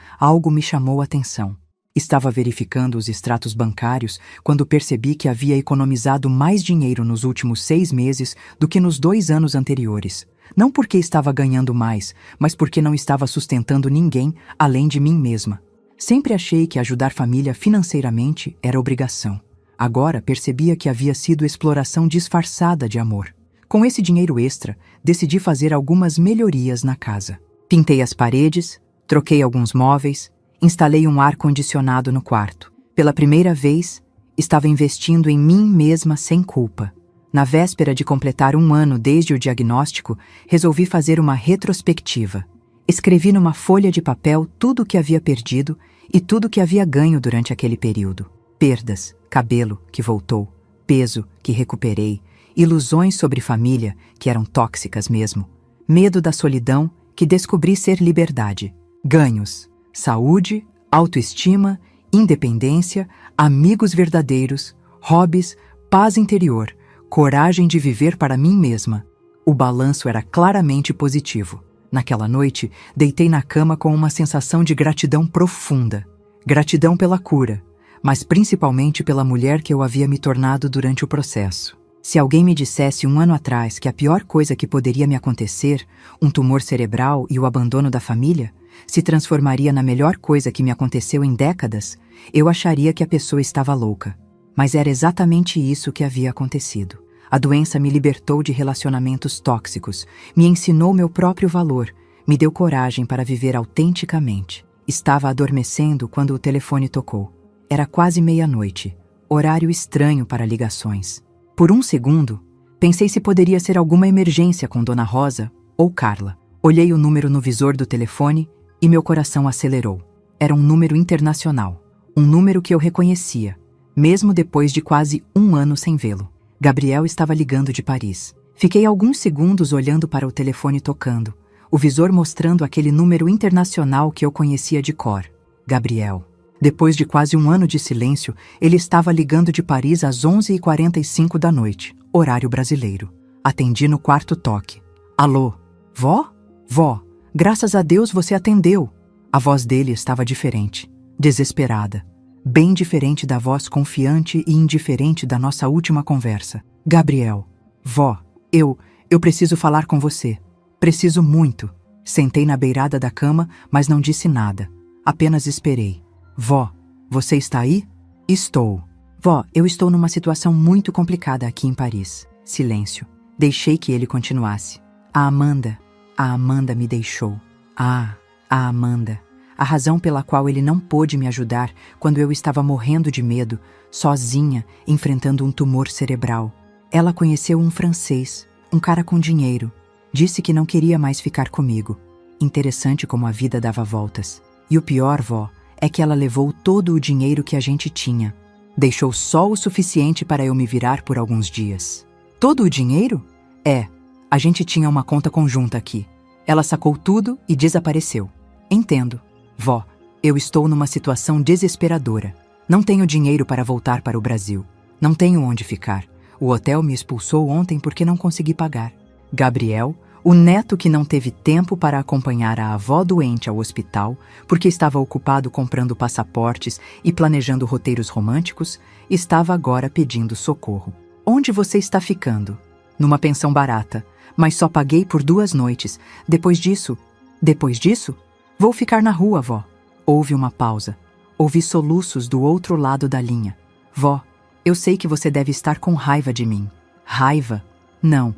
algo me chamou a atenção. Estava verificando os extratos bancários quando percebi que havia economizado mais dinheiro nos últimos 6 meses do que nos 2 anos anteriores. Não porque estava ganhando mais, mas porque não estava sustentando ninguém além de mim mesma. Sempre achei que ajudar família financeiramente era obrigação. Agora percebia que havia sido exploração disfarçada de amor. Com esse dinheiro extra, decidi fazer algumas melhorias na casa. Pintei as paredes, troquei alguns móveis, instalei um ar-condicionado no quarto. Pela primeira vez, estava investindo em mim mesma sem culpa. Na véspera de completar 1 ano desde o diagnóstico, resolvi fazer uma retrospectiva. Escrevi numa folha de papel tudo o que havia perdido e tudo o que havia ganho durante aquele período. Perdas, cabelo que voltou, peso que recuperei, ilusões sobre família que eram tóxicas mesmo, medo da solidão que descobri ser liberdade, ganhos, saúde, autoestima, independência, amigos verdadeiros, hobbies, paz interior, coragem de viver para mim mesma. O balanço era claramente positivo. Naquela noite, deitei na cama com uma sensação de gratidão profunda. Gratidão pela cura, mas principalmente pela mulher que eu havia me tornado durante o processo. Se alguém me dissesse 1 ano atrás que a pior coisa que poderia me acontecer, um tumor cerebral e o abandono da família, se transformaria na melhor coisa que me aconteceu em décadas, eu acharia que a pessoa estava louca. Mas era exatamente isso que havia acontecido. A doença me libertou de relacionamentos tóxicos, me ensinou meu próprio valor, me deu coragem para viver autenticamente. Estava adormecendo quando o telefone tocou. Era quase meia-noite, horário estranho para ligações. Por um segundo, pensei se poderia ser alguma emergência com Dona Rosa ou Carla. Olhei o número no visor do telefone e meu coração acelerou. Era um número internacional, um número que eu reconhecia, mesmo depois de quase 1 ano sem vê-lo. Gabriel estava ligando de Paris. Fiquei alguns segundos olhando para o telefone tocando, o visor mostrando aquele número internacional que eu conhecia de cor. Gabriel. Depois de quase 1 ano de silêncio, ele estava ligando de Paris às 11h45 da noite, horário brasileiro. Atendi no 4º toque. Alô? Vó? Vó, graças a Deus você atendeu. A voz dele estava diferente, desesperada. Bem diferente da voz confiante e indiferente da nossa última conversa. Gabriel. Vó, eu preciso falar com você. Preciso muito. Sentei na beirada da cama, mas não disse nada. Apenas esperei. Vó, você está aí? Estou. Vó, eu estou numa situação muito complicada aqui em Paris. Silêncio. Deixei que ele continuasse. A Amanda me deixou. A Amanda. A razão pela qual ele não pôde me ajudar quando eu estava morrendo de medo, sozinha, enfrentando um tumor cerebral. Ela conheceu um francês, um cara com dinheiro. Disse que não queria mais ficar comigo. Interessante como a vida dava voltas. E o pior, vó, é que ela levou todo o dinheiro que a gente tinha. Deixou só o suficiente para eu me virar por alguns dias. Todo o dinheiro? É. A gente tinha uma conta conjunta aqui. Ela sacou tudo e desapareceu. Entendo. Vó, eu estou numa situação desesperadora. Não tenho dinheiro para voltar para o Brasil. Não tenho onde ficar. O hotel me expulsou ontem porque não consegui pagar. Gabriel, O neto que não teve tempo para acompanhar a avó doente ao hospital, porque estava ocupado comprando passaportes e planejando roteiros românticos, estava agora pedindo socorro. Onde você está ficando? Numa pensão barata, mas só paguei por 2 noites. Depois disso? Vou ficar na rua, vó. Houve uma pausa. Ouvi soluços do outro lado da linha. Vó, eu sei que você deve estar com raiva de mim. Raiva? Não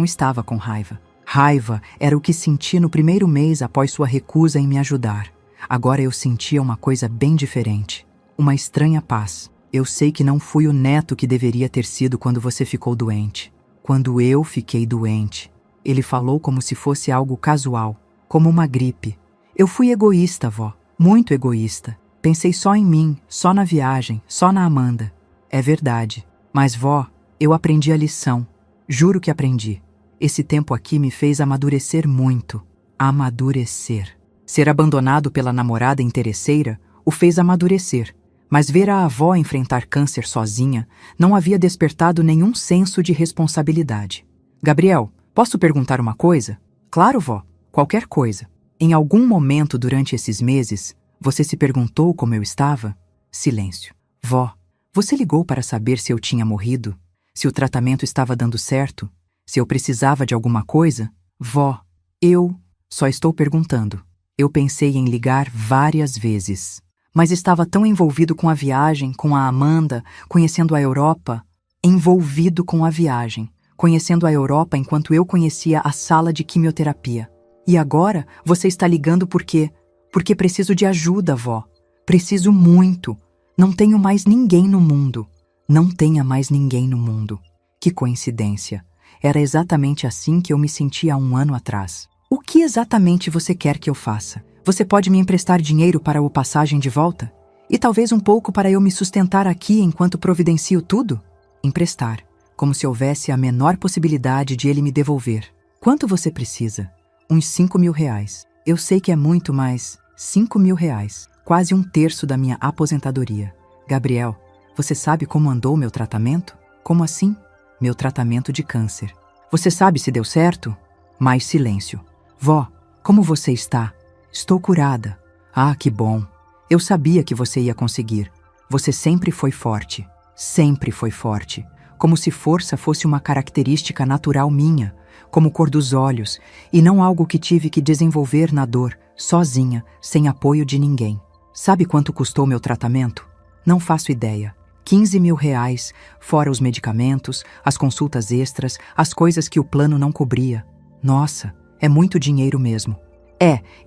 estava com raiva. Raiva era o que senti no primeiro mês após sua recusa em me ajudar. Agora eu sentia uma coisa bem diferente. Uma estranha paz. Eu sei que não fui o neto que deveria ter sido quando você ficou doente. Quando eu fiquei doente. Ele falou como se fosse algo casual, como uma gripe. Eu fui egoísta, vó. Muito egoísta. Pensei só em mim, só na viagem, só na Amanda. É verdade. Mas, vó, eu aprendi a lição. Juro que aprendi. Esse tempo aqui me fez amadurecer muito. Amadurecer. Ser abandonado pela namorada interesseira o fez amadurecer. Mas ver a avó enfrentar câncer sozinha não havia despertado nenhum senso de responsabilidade. Gabriel, posso perguntar uma coisa? Claro, vó. Qualquer coisa. Em algum momento durante esses meses, você se perguntou como eu estava? Silêncio. Vó, você ligou para saber se eu tinha morrido? Se o tratamento estava dando certo? Se eu precisava de alguma coisa? Vó, eu só estou perguntando. Eu pensei em ligar várias vezes. Mas estava tão envolvido com a viagem, com a Amanda, conhecendo a Europa. Envolvido com a viagem, conhecendo a Europa enquanto eu conhecia a sala de quimioterapia. E agora você está ligando por quê? Porque preciso de ajuda, vó. Preciso muito. Não tenho mais ninguém no mundo. Não tenha mais ninguém no mundo. Que coincidência. Era exatamente assim que eu me sentia há 1 ano atrás. O que exatamente você quer que eu faça? Você pode me emprestar dinheiro para a passagem de volta? E talvez um pouco para eu me sustentar aqui enquanto providencio tudo? Emprestar, como se houvesse a menor possibilidade de ele me devolver. Quanto você precisa? Uns 5.000 reais. Eu sei que é muito, mas 5.000 reais. Quase 1/3 da minha aposentadoria. Gabriel, você sabe como andou meu tratamento? Como assim? Meu tratamento de câncer. Você sabe se deu certo? Mais silêncio. Vó, como você está? Estou curada. Ah, que bom. Eu sabia que você ia conseguir. Você sempre foi forte. Sempre foi forte. Como se força fosse uma característica natural minha, como cor dos olhos, e não algo que tive que desenvolver na dor, sozinha, sem apoio de ninguém. Sabe quanto custou meu tratamento? Não faço ideia. 15.000 reais, fora os medicamentos, as consultas extras, as coisas que o plano não cobria. Nossa, é muito dinheiro mesmo.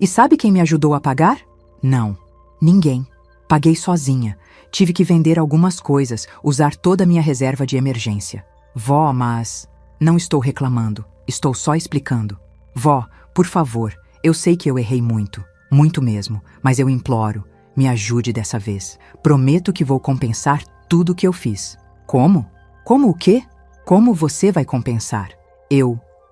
E sabe quem me ajudou a pagar? Não, ninguém. Paguei sozinha. Tive que vender algumas coisas, usar toda a minha reserva de emergência. Vó, mas... Não estou reclamando, estou só explicando. Vó, por favor, eu sei que eu errei muito, muito mesmo, mas eu imploro, me ajude dessa vez. Prometo que vou compensar tudo que eu fiz. Como? Como o quê? Como você vai compensar?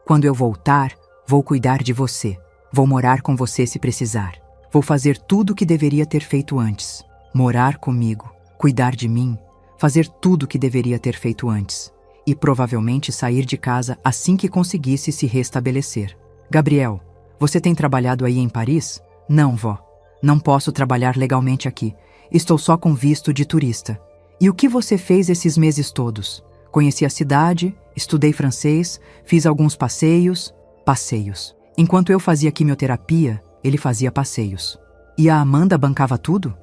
Quando eu voltar, vou cuidar de você. Vou morar com você se precisar. Vou fazer tudo o que deveria ter feito antes. Morar comigo, cuidar de mim, fazer tudo o que deveria ter feito antes. E provavelmente sair de casa assim que conseguisse se restabelecer. Gabriel, você tem trabalhado aí em Paris? Não, vó. Não posso trabalhar legalmente aqui. Estou só com visto de turista. E o que você fez esses meses todos? Conheci a cidade, estudei francês, fiz alguns passeios. Enquanto eu fazia quimioterapia, ele fazia passeios. E a Amanda bancava tudo?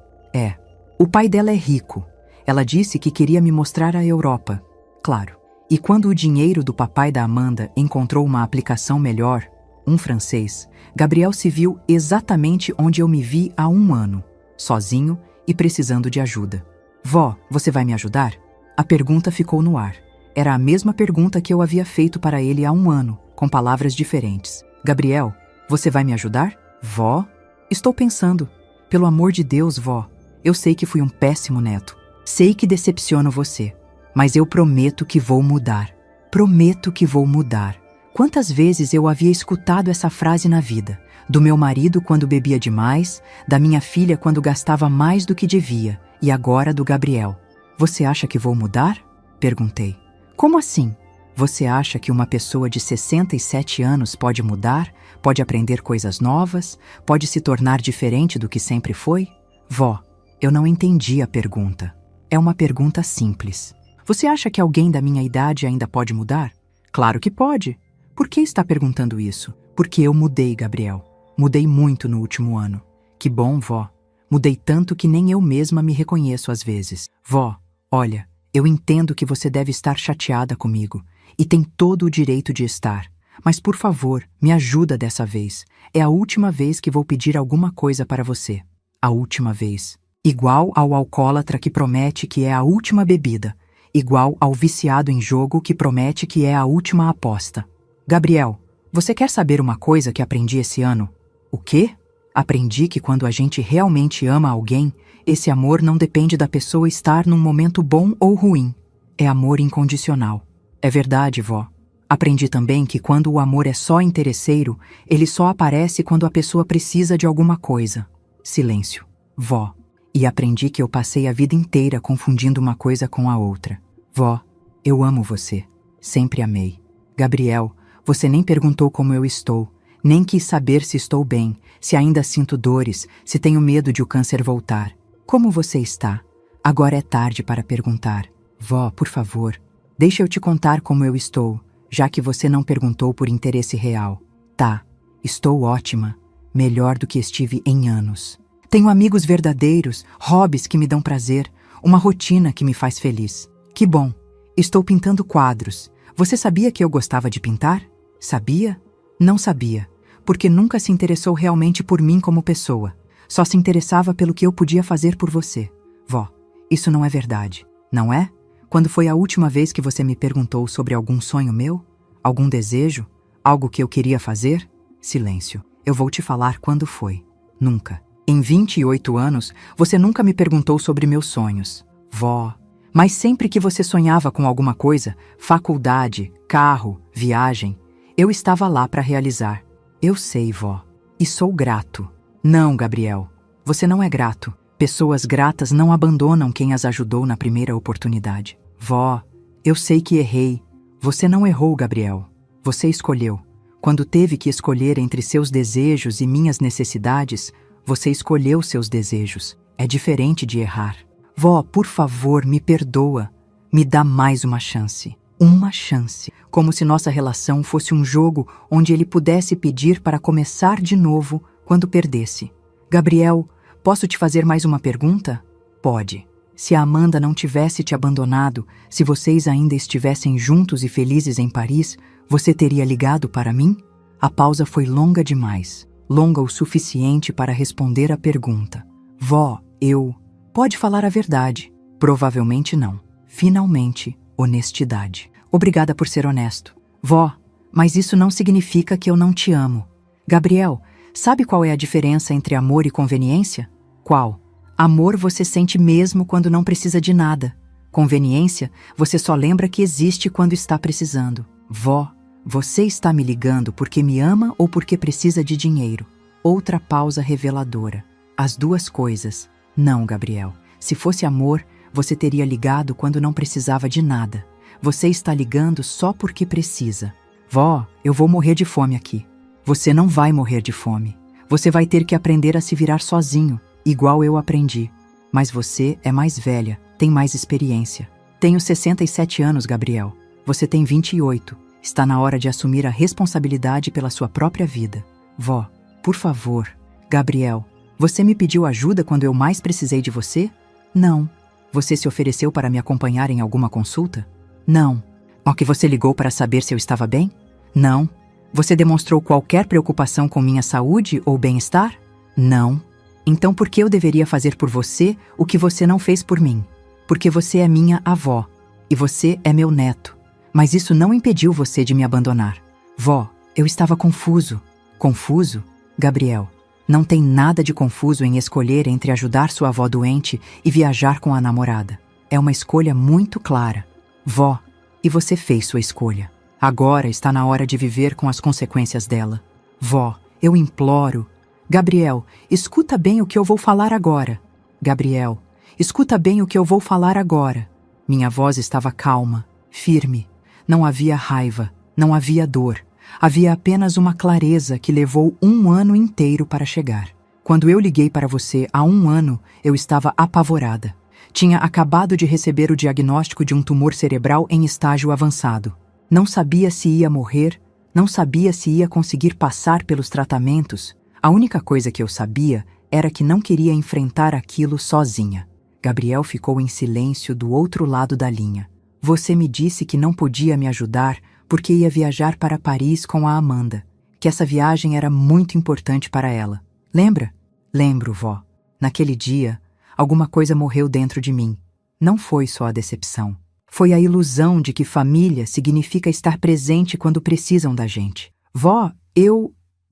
O pai dela é rico. Ela disse que queria me mostrar a Europa. Claro. E quando o dinheiro do papai da Amanda encontrou uma aplicação melhor, um francês, Gabriel se viu exatamente onde eu me vi há 1 ano, sozinho e precisando de ajuda. Vó, você vai me ajudar? A pergunta ficou no ar. Era a mesma pergunta que eu havia feito para ele há 1 ano, com palavras diferentes. Gabriel, você vai me ajudar? Vó? Estou pensando. Pelo amor de Deus, vó. Eu sei que fui um péssimo neto. Sei que decepciono você. Mas eu prometo que vou mudar. Prometo que vou mudar. Quantas vezes eu havia escutado essa frase na vida? Do meu marido quando bebia demais, da minha filha quando gastava mais do que devia, e agora do Gabriel. Você acha que vou mudar? Perguntei. Como assim? Você acha que uma pessoa de 67 anos pode mudar, pode aprender coisas novas, pode se tornar diferente do que sempre foi? Vó, eu não entendi a pergunta. É uma pergunta simples. Você acha que alguém da minha idade ainda pode mudar? Claro que pode. Por que está perguntando isso? Porque eu mudei, Gabriel. Mudei muito no último ano. Que bom, vó. Mudei tanto que nem eu mesma me reconheço às vezes. Vó, olha, eu entendo que você deve estar chateada comigo. E tem todo o direito de estar. Mas, por favor, me ajuda dessa vez. É a última vez que vou pedir alguma coisa para você. A última vez. Igual ao alcoólatra que promete que é a última bebida. Igual ao viciado em jogo que promete que é a última aposta. Gabriel, você quer saber uma coisa que aprendi esse ano? O quê? Aprendi que quando a gente realmente ama alguém, esse amor não depende da pessoa estar num momento bom ou ruim. É amor incondicional. É verdade, vó. Aprendi também que quando o amor é só interesseiro, ele só aparece quando a pessoa precisa de alguma coisa. Silêncio. Vó. E aprendi que eu passei a vida inteira confundindo uma coisa com a outra. Vó, eu amo você. Sempre amei. Gabriel, você nem perguntou como eu estou, nem quis saber se estou bem, se ainda sinto dores, se tenho medo de o câncer voltar. Como você está? Agora é tarde para perguntar. Vó, por favor, deixa eu te contar como eu estou, já que você não perguntou por interesse real. Tá, estou ótima, melhor do que estive em anos. Tenho amigos verdadeiros, hobbies que me dão prazer, uma rotina que me faz feliz. Que bom, estou pintando quadros. Você sabia que eu gostava de pintar? Sabia? Não sabia, porque nunca se interessou realmente por mim como pessoa. Só se interessava pelo que eu podia fazer por você. Vó, isso não é verdade, não é? Quando foi a última vez que você me perguntou sobre algum sonho meu? Algum desejo? Algo que eu queria fazer? Silêncio. Eu vou te falar quando foi. Nunca. Em 28 anos, você nunca me perguntou sobre meus sonhos. Vó. Mas sempre que você sonhava com alguma coisa, faculdade, carro, viagem, eu estava lá para realizar. Eu sei, vó. E sou grato. Não, Gabriel. Você não é grato. Pessoas gratas não abandonam quem as ajudou na primeira oportunidade. Vó, eu sei que errei. Você não errou, Gabriel. Você escolheu. Quando teve que escolher entre seus desejos e minhas necessidades, você escolheu seus desejos. É diferente de errar. Vó, por favor, me perdoa. Me dá mais uma chance. Uma chance. Como se nossa relação fosse um jogo onde ele pudesse pedir para começar de novo quando perdesse. Gabriel, posso te fazer mais uma pergunta? Pode. Se a Amanda não tivesse te abandonado, se vocês ainda estivessem juntos e felizes em Paris, você teria ligado para mim? A pausa foi longa demais. Longa o suficiente para responder a pergunta. Vó, eu... Pode falar a verdade. Provavelmente não. Finalmente, honestidade. Obrigada por ser honesto. Vó, mas isso não significa que eu não te amo. Gabriel, sabe qual é a diferença entre amor e conveniência? Qual? Amor você sente mesmo quando não precisa de nada. Conveniência, você só lembra que existe quando está precisando. Vó, você está me ligando porque me ama ou porque precisa de dinheiro? Outra pausa reveladora. As duas coisas. Não, Gabriel. Se fosse amor, você teria ligado quando não precisava de nada. Você está ligando só porque precisa. Vó, eu vou morrer de fome aqui. Você não vai morrer de fome. Você vai ter que aprender a se virar sozinho, igual eu aprendi. Mas você é mais velha, tem mais experiência. Tenho 67 anos, Gabriel. Você tem 28. Está na hora de assumir a responsabilidade pela sua própria vida. Vó, por favor. Gabriel, você me pediu ajuda quando eu mais precisei de você? Não. Você se ofereceu para me acompanhar em alguma consulta? Não. Ou que você ligou para saber se eu estava bem? Não. Você demonstrou qualquer preocupação com minha saúde ou bem-estar? Não. Então por que eu deveria fazer por você o que você não fez por mim? Porque você é minha avó. E você é meu neto. Mas isso não impediu você de me abandonar. Vó, eu estava confuso. Confuso? Gabriel, não tem nada de confuso em escolher entre ajudar sua avó doente e viajar com a namorada. É uma escolha muito clara. Vó, e você fez sua escolha. Agora está na hora de viver com as consequências dela. Vó, eu imploro. Gabriel, escuta bem o que eu vou falar agora. Gabriel, escuta bem o que eu vou falar agora. Minha voz estava calma, firme. Não havia raiva, não havia dor. Havia apenas uma clareza que levou 1 ano inteiro para chegar. Quando eu liguei para você há 1 ano, eu estava apavorada. Tinha acabado de receber o diagnóstico de um tumor cerebral em estágio avançado. Não sabia se ia morrer, não sabia se ia conseguir passar pelos tratamentos. A única coisa que eu sabia era que não queria enfrentar aquilo sozinha. Gabriel ficou em silêncio do outro lado da linha. Você me disse que não podia me ajudar porque ia viajar para Paris com a Amanda, que essa viagem era muito importante para ela. Lembra? Lembro, vó. Naquele dia, alguma coisa morreu dentro de mim. Não foi só a decepção. Foi a ilusão de que família significa estar presente quando precisam da gente. Vó,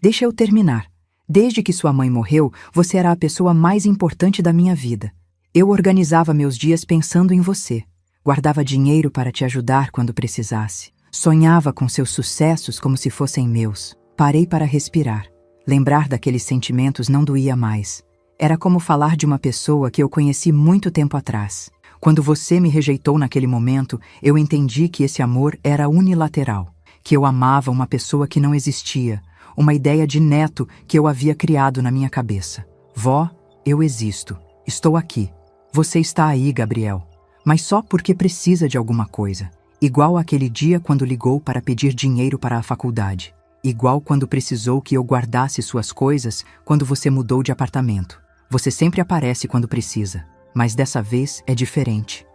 Deixa eu terminar. Desde que sua mãe morreu, você era a pessoa mais importante da minha vida. Eu organizava meus dias pensando em você. Guardava dinheiro para te ajudar quando precisasse. Sonhava com seus sucessos como se fossem meus. Parei para respirar. Lembrar daqueles sentimentos não doía mais. Era como falar de uma pessoa que eu conheci muito tempo atrás. Quando você me rejeitou naquele momento, eu entendi que esse amor era unilateral, que eu amava uma pessoa que não existia, uma ideia de neto que eu havia criado na minha cabeça. Vó, eu existo. Estou aqui. Você está aí, Gabriel. Mas só porque precisa de alguma coisa. Igual aquele dia quando ligou para pedir dinheiro para a faculdade. Igual quando precisou que eu guardasse suas coisas quando você mudou de apartamento. Você sempre aparece quando precisa. Mas dessa vez é diferente.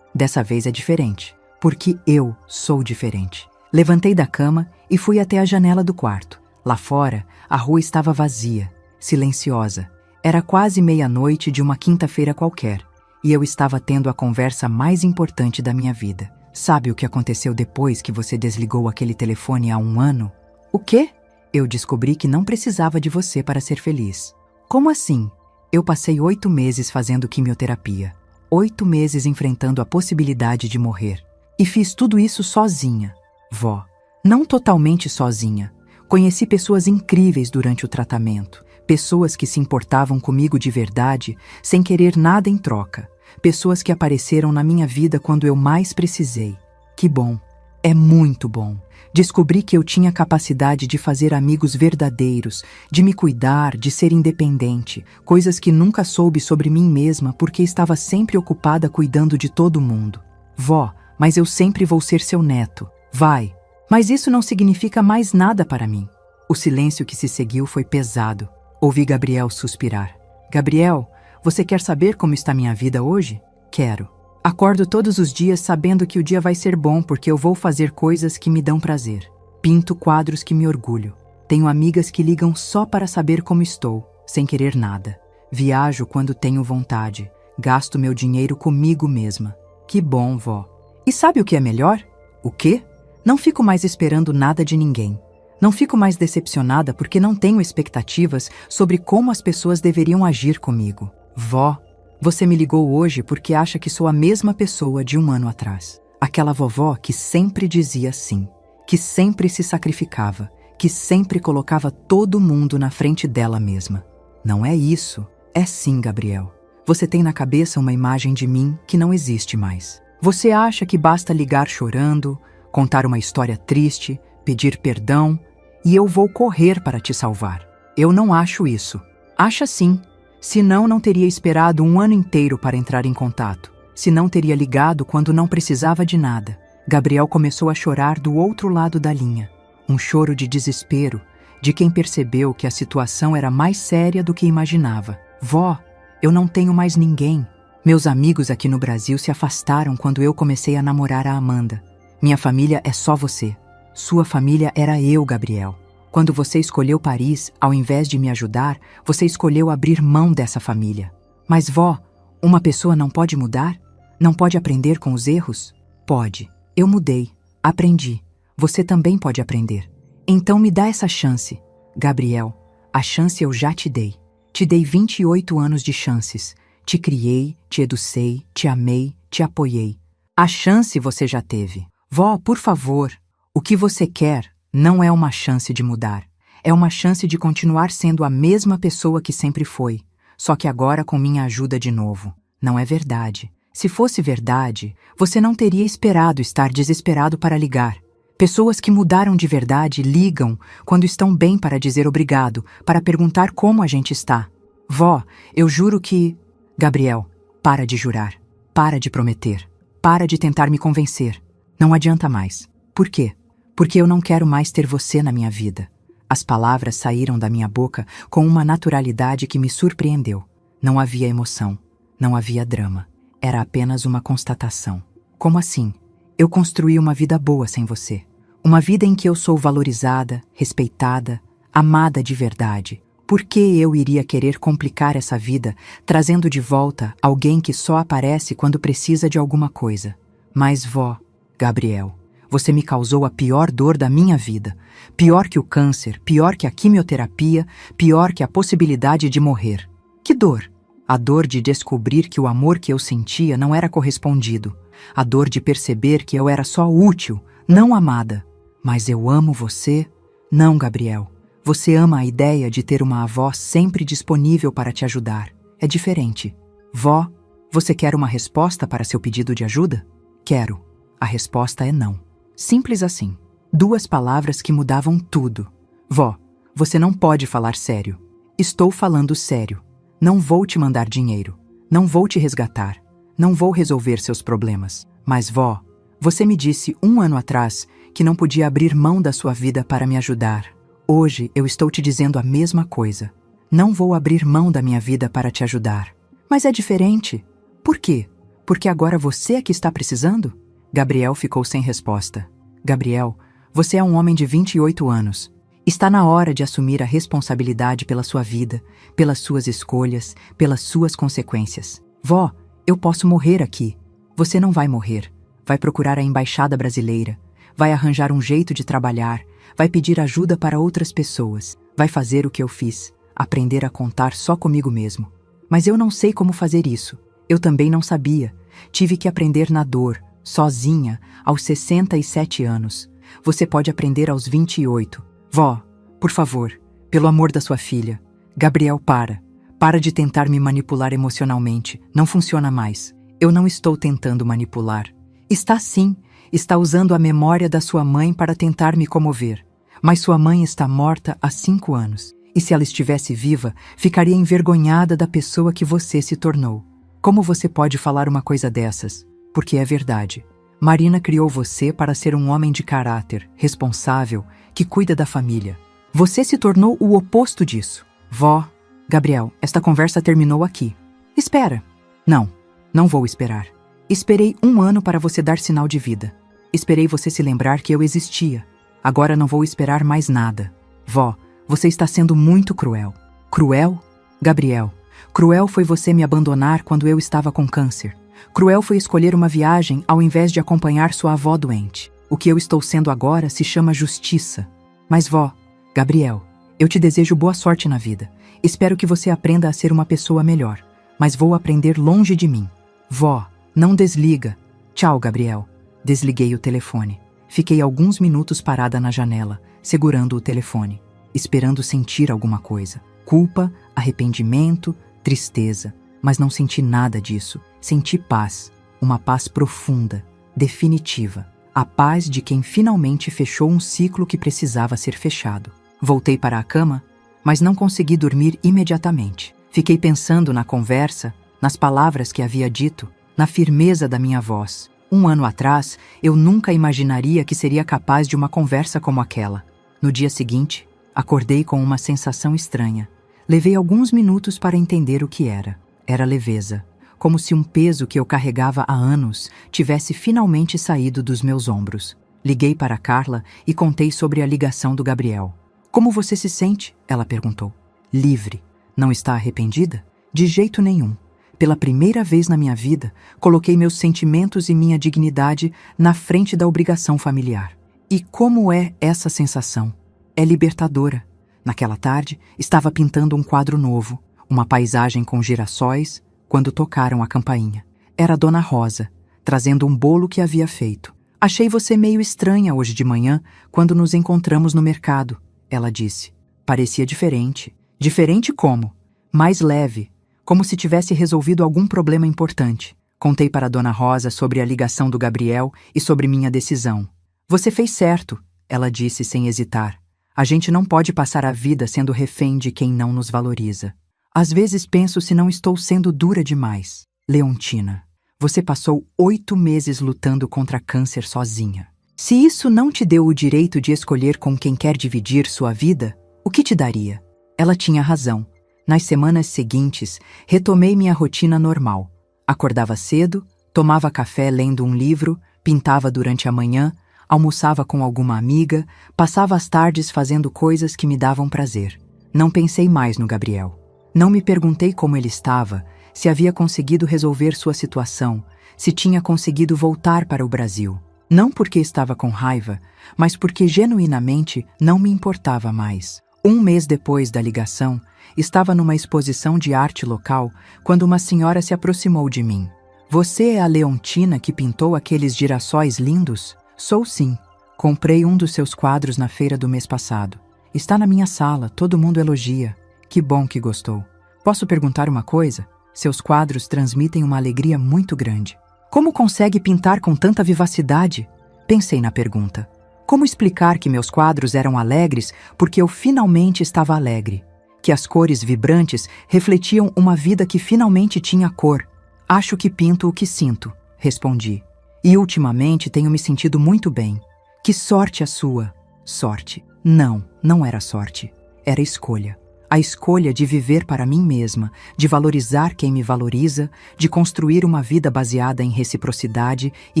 Dessa vez é diferente. Porque eu sou diferente. Levantei da cama e fui até a janela do quarto. Lá fora, a rua estava vazia, silenciosa. Era quase meia-noite de uma quinta-feira qualquer. E eu estava tendo a conversa mais importante da minha vida. Sabe o que aconteceu depois que você desligou aquele telefone há 1 ano? O quê? Eu descobri que não precisava de você para ser feliz. Como assim? Eu passei 8 meses fazendo quimioterapia. 8 meses enfrentando a possibilidade de morrer. E fiz tudo isso sozinha. Vó, não totalmente sozinha. Conheci pessoas incríveis durante o tratamento. Pessoas que se importavam comigo de verdade, sem querer nada em troca. Pessoas que apareceram na minha vida quando eu mais precisei. Que bom. É muito bom. Descobri que eu tinha capacidade de fazer amigos verdadeiros, de me cuidar, de ser independente, coisas que nunca soube sobre mim mesma porque estava sempre ocupada cuidando de todo mundo. Vó, mas eu sempre vou ser seu neto. Vai. Mas isso não significa mais nada para mim. O silêncio que se seguiu foi pesado. Ouvi Gabriel suspirar. Gabriel, você quer saber como está minha vida hoje? Quero. Acordo todos os dias sabendo que o dia vai ser bom porque eu vou fazer coisas que me dão prazer. Pinto quadros que me orgulho. Tenho amigas que ligam só para saber como estou, sem querer nada. Viajo quando tenho vontade. Gasto meu dinheiro comigo mesma. Que bom, vó. E sabe o que é melhor? O quê? Não fico mais esperando nada de ninguém. Não fico mais decepcionada porque não tenho expectativas sobre como as pessoas deveriam agir comigo. Vó, você me ligou hoje porque acha que sou a mesma pessoa de 1 ano atrás. Aquela vovó que sempre dizia sim, que sempre se sacrificava, que sempre colocava todo mundo na frente dela mesma. Não é isso. É sim, Gabriel. Você tem na cabeça uma imagem de mim que não existe mais. Você acha que basta ligar chorando, contar uma história triste, pedir perdão, e eu vou correr para te salvar. Eu não acho isso. Acha sim. Senão não teria esperado 1 ano inteiro para entrar em contato. Senão teria ligado quando não precisava de nada. Gabriel começou a chorar do outro lado da linha. Um choro de desespero, de quem percebeu que a situação era mais séria do que imaginava. Vó, eu não tenho mais ninguém. Meus amigos aqui no Brasil se afastaram quando eu comecei a namorar a Amanda. Minha família é só você. Sua família era eu, Gabriel. Quando você escolheu Paris, ao invés de me ajudar, você escolheu abrir mão dessa família. Mas, vó, uma pessoa não pode mudar? Não pode aprender com os erros? Pode. Eu mudei. Aprendi. Você também pode aprender. Então me dá essa chance. Gabriel, a chance eu já te dei. Te dei 28 anos de chances. Te criei, te educei, te amei, te apoiei. A chance você já teve. Vó, por favor, o que você quer não é uma chance de mudar. É uma chance de continuar sendo a mesma pessoa que sempre foi, só que agora com minha ajuda de novo. Não é verdade. Se fosse verdade, você não teria esperado estar desesperado para ligar. Pessoas que mudaram de verdade ligam quando estão bem para dizer obrigado, para perguntar como a gente está. Vó, eu juro que... Gabriel, para de jurar. Para de prometer. Para de tentar me convencer. Não adianta mais. Por quê? Porque eu não quero mais ter você na minha vida. As palavras saíram da minha boca com uma naturalidade que me surpreendeu. Não havia emoção. Não havia drama. Era apenas uma constatação. Como assim? Eu construí uma vida boa sem você. Uma vida em que eu sou valorizada, respeitada, amada de verdade. Por que eu iria querer complicar essa vida, trazendo de volta alguém que só aparece quando precisa de alguma coisa? Mas, vó, Gabriel, você me causou a pior dor da minha vida. Pior que o câncer, pior que a quimioterapia, pior que a possibilidade de morrer. Que dor? A dor de descobrir que o amor que eu sentia não era correspondido. A dor de perceber que eu era só útil, não amada. Mas eu amo você? Não, Gabriel. Você ama a ideia de ter uma avó sempre disponível para te ajudar. É diferente. Vó, você quer uma resposta para seu pedido de ajuda? Quero. A resposta é não. Simples assim. 2 palavras que mudavam tudo. Vó, você não pode falar sério. Estou falando sério. Não vou te mandar dinheiro. Não vou te resgatar. Não vou resolver seus problemas. Mas, vó, você me disse 1 ano atrás que não podia abrir mão da sua vida para me ajudar. Hoje eu estou te dizendo a mesma coisa. Não vou abrir mão da minha vida para te ajudar. Mas é diferente. Por quê? Porque agora você é que está precisando? Gabriel ficou sem resposta. Gabriel, você é um homem de 28 anos. Está na hora de assumir a responsabilidade pela sua vida, pelas suas escolhas, pelas suas consequências. Vó, eu posso morrer aqui. Você não vai morrer. Vai procurar a embaixada brasileira. Vai arranjar um jeito de trabalhar. Vai pedir ajuda para outras pessoas. Vai fazer o que eu fiz. Aprender a contar só comigo mesmo. Mas eu não sei como fazer isso. Eu também não sabia. Tive que aprender na dor, sozinha, aos 67 anos. Você pode aprender aos 28. Vó, por favor, pelo amor da sua filha. Gabriel, para. Para de tentar me manipular emocionalmente. Não funciona mais. Eu não estou tentando manipular. Está sim. Está usando a memória da sua mãe para tentar me comover. Mas sua mãe está morta há 5 anos. E se ela estivesse viva, ficaria envergonhada da pessoa que você se tornou. Como você pode falar uma coisa dessas? Porque é verdade. Marina criou você para ser um homem de caráter, responsável, que cuida da família. Você se tornou o oposto disso. Vó, Gabriel, esta conversa terminou aqui. Espera. Não, não vou esperar. Esperei 1 ano para você dar sinal de vida. Esperei você se lembrar que eu existia. Agora não vou esperar mais nada. Vó, você está sendo muito cruel. Cruel? Gabriel, cruel foi você me abandonar quando eu estava com câncer. Cruel foi escolher uma viagem ao invés de acompanhar sua avó doente. O que eu estou sendo agora se chama justiça. Mas, vó, Gabriel, eu te desejo boa sorte na vida. Espero que você aprenda a ser uma pessoa melhor. Mas vou aprender longe de mim. Vó, não desliga. Tchau, Gabriel. Desliguei o telefone. Fiquei alguns minutos parada na janela, segurando o telefone, esperando sentir alguma coisa. Culpa, arrependimento, tristeza. Mas não senti nada disso. Senti paz. Uma paz profunda, definitiva. A paz de quem finalmente fechou um ciclo que precisava ser fechado. Voltei para a cama, mas não consegui dormir imediatamente. Fiquei pensando na conversa, nas palavras que havia dito, na firmeza da minha voz. 1 ano atrás, eu nunca imaginaria que seria capaz de uma conversa como aquela. No dia seguinte, acordei com uma sensação estranha. Levei alguns minutos para entender o que era. Era leveza, como se um peso que eu carregava há anos tivesse finalmente saído dos meus ombros. Liguei para Carla e contei sobre a ligação do Gabriel. Como você se sente? Ela perguntou. Livre. Não está arrependida? De jeito nenhum. Pela primeira vez na minha vida, coloquei meus sentimentos e minha dignidade na frente da obrigação familiar. E como é essa sensação? É libertadora. Naquela tarde, estava pintando um quadro novo, uma paisagem com girassóis, quando tocaram a campainha. Era Dona Rosa, trazendo um bolo que havia feito. Achei você meio estranha hoje de manhã, quando nos encontramos no mercado, ela disse. Parecia diferente. Diferente como? Mais leve. Como se tivesse resolvido algum problema importante. Contei para Dona Rosa sobre a ligação do Gabriel e sobre minha decisão. Você fez certo, ela disse sem hesitar. A gente não pode passar a vida sendo refém de quem não nos valoriza. Às vezes penso se não estou sendo dura demais. Leontina, você passou 8 meses lutando contra câncer sozinha. Se isso não te deu o direito de escolher com quem quer dividir sua vida, o que te daria? Ela tinha razão. Nas semanas seguintes, retomei minha rotina normal. Acordava cedo, tomava café lendo um livro, pintava durante a manhã, almoçava com alguma amiga, passava as tardes fazendo coisas que me davam prazer. Não pensei mais no Gabriel. Não me perguntei como ele estava, se havia conseguido resolver sua situação, se tinha conseguido voltar para o Brasil. Não porque estava com raiva, mas porque genuinamente não me importava mais. 1 mês depois da ligação, estava numa exposição de arte local quando uma senhora se aproximou de mim. Você é a Leontina que pintou aqueles girassóis lindos? Sou sim. Comprei um dos seus quadros na feira do mês passado. Está na minha sala, todo mundo elogia. Que bom que gostou. Posso perguntar uma coisa? Seus quadros transmitem uma alegria muito grande. Como consegue pintar com tanta vivacidade? Pensei na pergunta. Como explicar que meus quadros eram alegres porque eu finalmente estava alegre? Que as cores vibrantes refletiam uma vida que finalmente tinha cor. Acho que pinto o que sinto, respondi. E ultimamente tenho me sentido muito bem. Que sorte a sua! Sorte. Não era sorte. Era escolha. A escolha de viver para mim mesma, de valorizar quem me valoriza, de construir uma vida baseada em reciprocidade e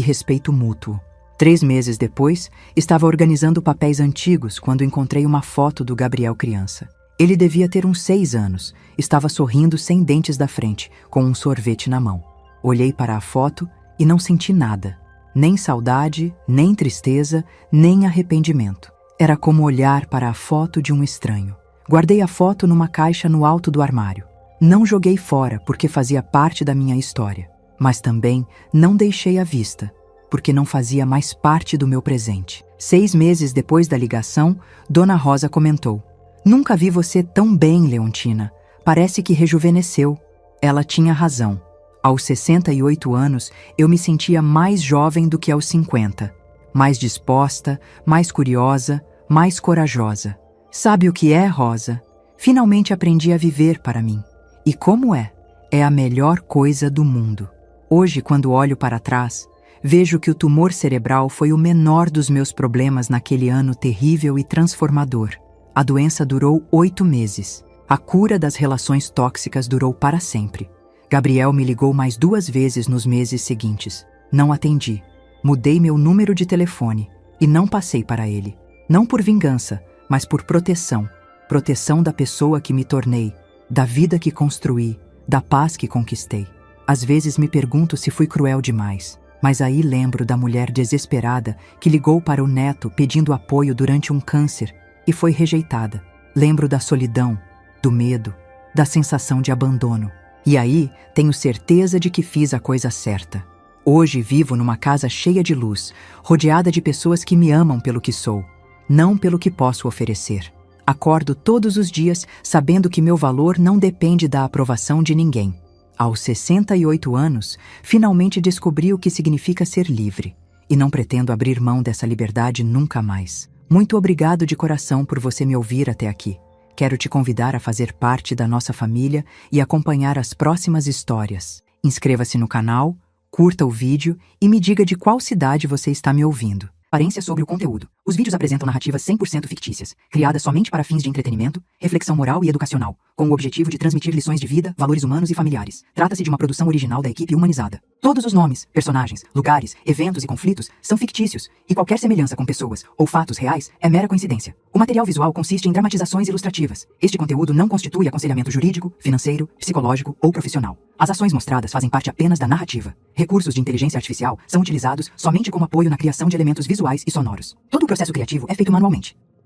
respeito mútuo. 3 meses depois, estava organizando papéis antigos quando encontrei uma foto do Gabriel criança. Ele devia ter uns 6 anos. Estava sorrindo sem dentes da frente, com um sorvete na mão. Olhei para a foto e não senti nada. Nem saudade, nem tristeza, nem arrependimento. Era como olhar para a foto de um estranho. Guardei a foto numa caixa no alto do armário. Não joguei fora porque fazia parte da minha história. Mas também não deixei à vista, porque não fazia mais parte do meu presente. 6 meses depois da ligação, Dona Rosa comentou. Nunca vi você tão bem, Leontina. Parece que rejuvenesceu. Ela tinha razão. Aos 68 anos, eu me sentia mais jovem do que aos 50. Mais disposta, mais curiosa, mais corajosa. Sabe o que é, Rosa? Finalmente aprendi a viver para mim. E como é? É a melhor coisa do mundo. Hoje, quando olho para trás, vejo que o tumor cerebral foi o menor dos meus problemas naquele ano terrível e transformador. A doença durou 8 meses. A cura das relações tóxicas durou para sempre. Gabriel me ligou mais 2 vezes nos meses seguintes. Não atendi. Mudei meu número de telefone e não passei para ele. Não por vingança, mas por proteção. Proteção da pessoa que me tornei, da vida que construí, da paz que conquistei. Às vezes me pergunto se fui cruel demais, mas aí lembro da mulher desesperada que ligou para o neto pedindo apoio durante um câncer e foi rejeitada. Lembro da solidão, do medo, da sensação de abandono. E aí tenho certeza de que fiz a coisa certa. Hoje vivo numa casa cheia de luz, rodeada de pessoas que me amam pelo que sou, não pelo que posso oferecer. Acordo todos os dias sabendo que meu valor não depende da aprovação de ninguém. Aos 68 anos, finalmente descobri o que significa ser livre. E não pretendo abrir mão dessa liberdade nunca mais. Muito obrigado de coração por você me ouvir até aqui. Quero te convidar a fazer parte da nossa família e acompanhar as próximas histórias. Inscreva-se no canal, curta o vídeo e me diga de qual cidade você está me ouvindo. Transparência sobre o conteúdo. Os vídeos apresentam narrativas 100% fictícias, criadas somente para fins de entretenimento, reflexão moral e educacional, com o objetivo de transmitir lições de vida, valores humanos e familiares. Trata-se de uma produção original da equipe humanizada. Todos os nomes, personagens, lugares, eventos e conflitos são fictícios, e qualquer semelhança com pessoas ou fatos reais é mera coincidência. O material visual consiste em dramatizações ilustrativas. Este conteúdo não constitui aconselhamento jurídico, financeiro, psicológico ou profissional. As ações mostradas fazem parte apenas da narrativa. Recursos de inteligência artificial são utilizados somente como apoio na criação de elementos visuais e sonoros. Todo o processo criativo é feito manualmente.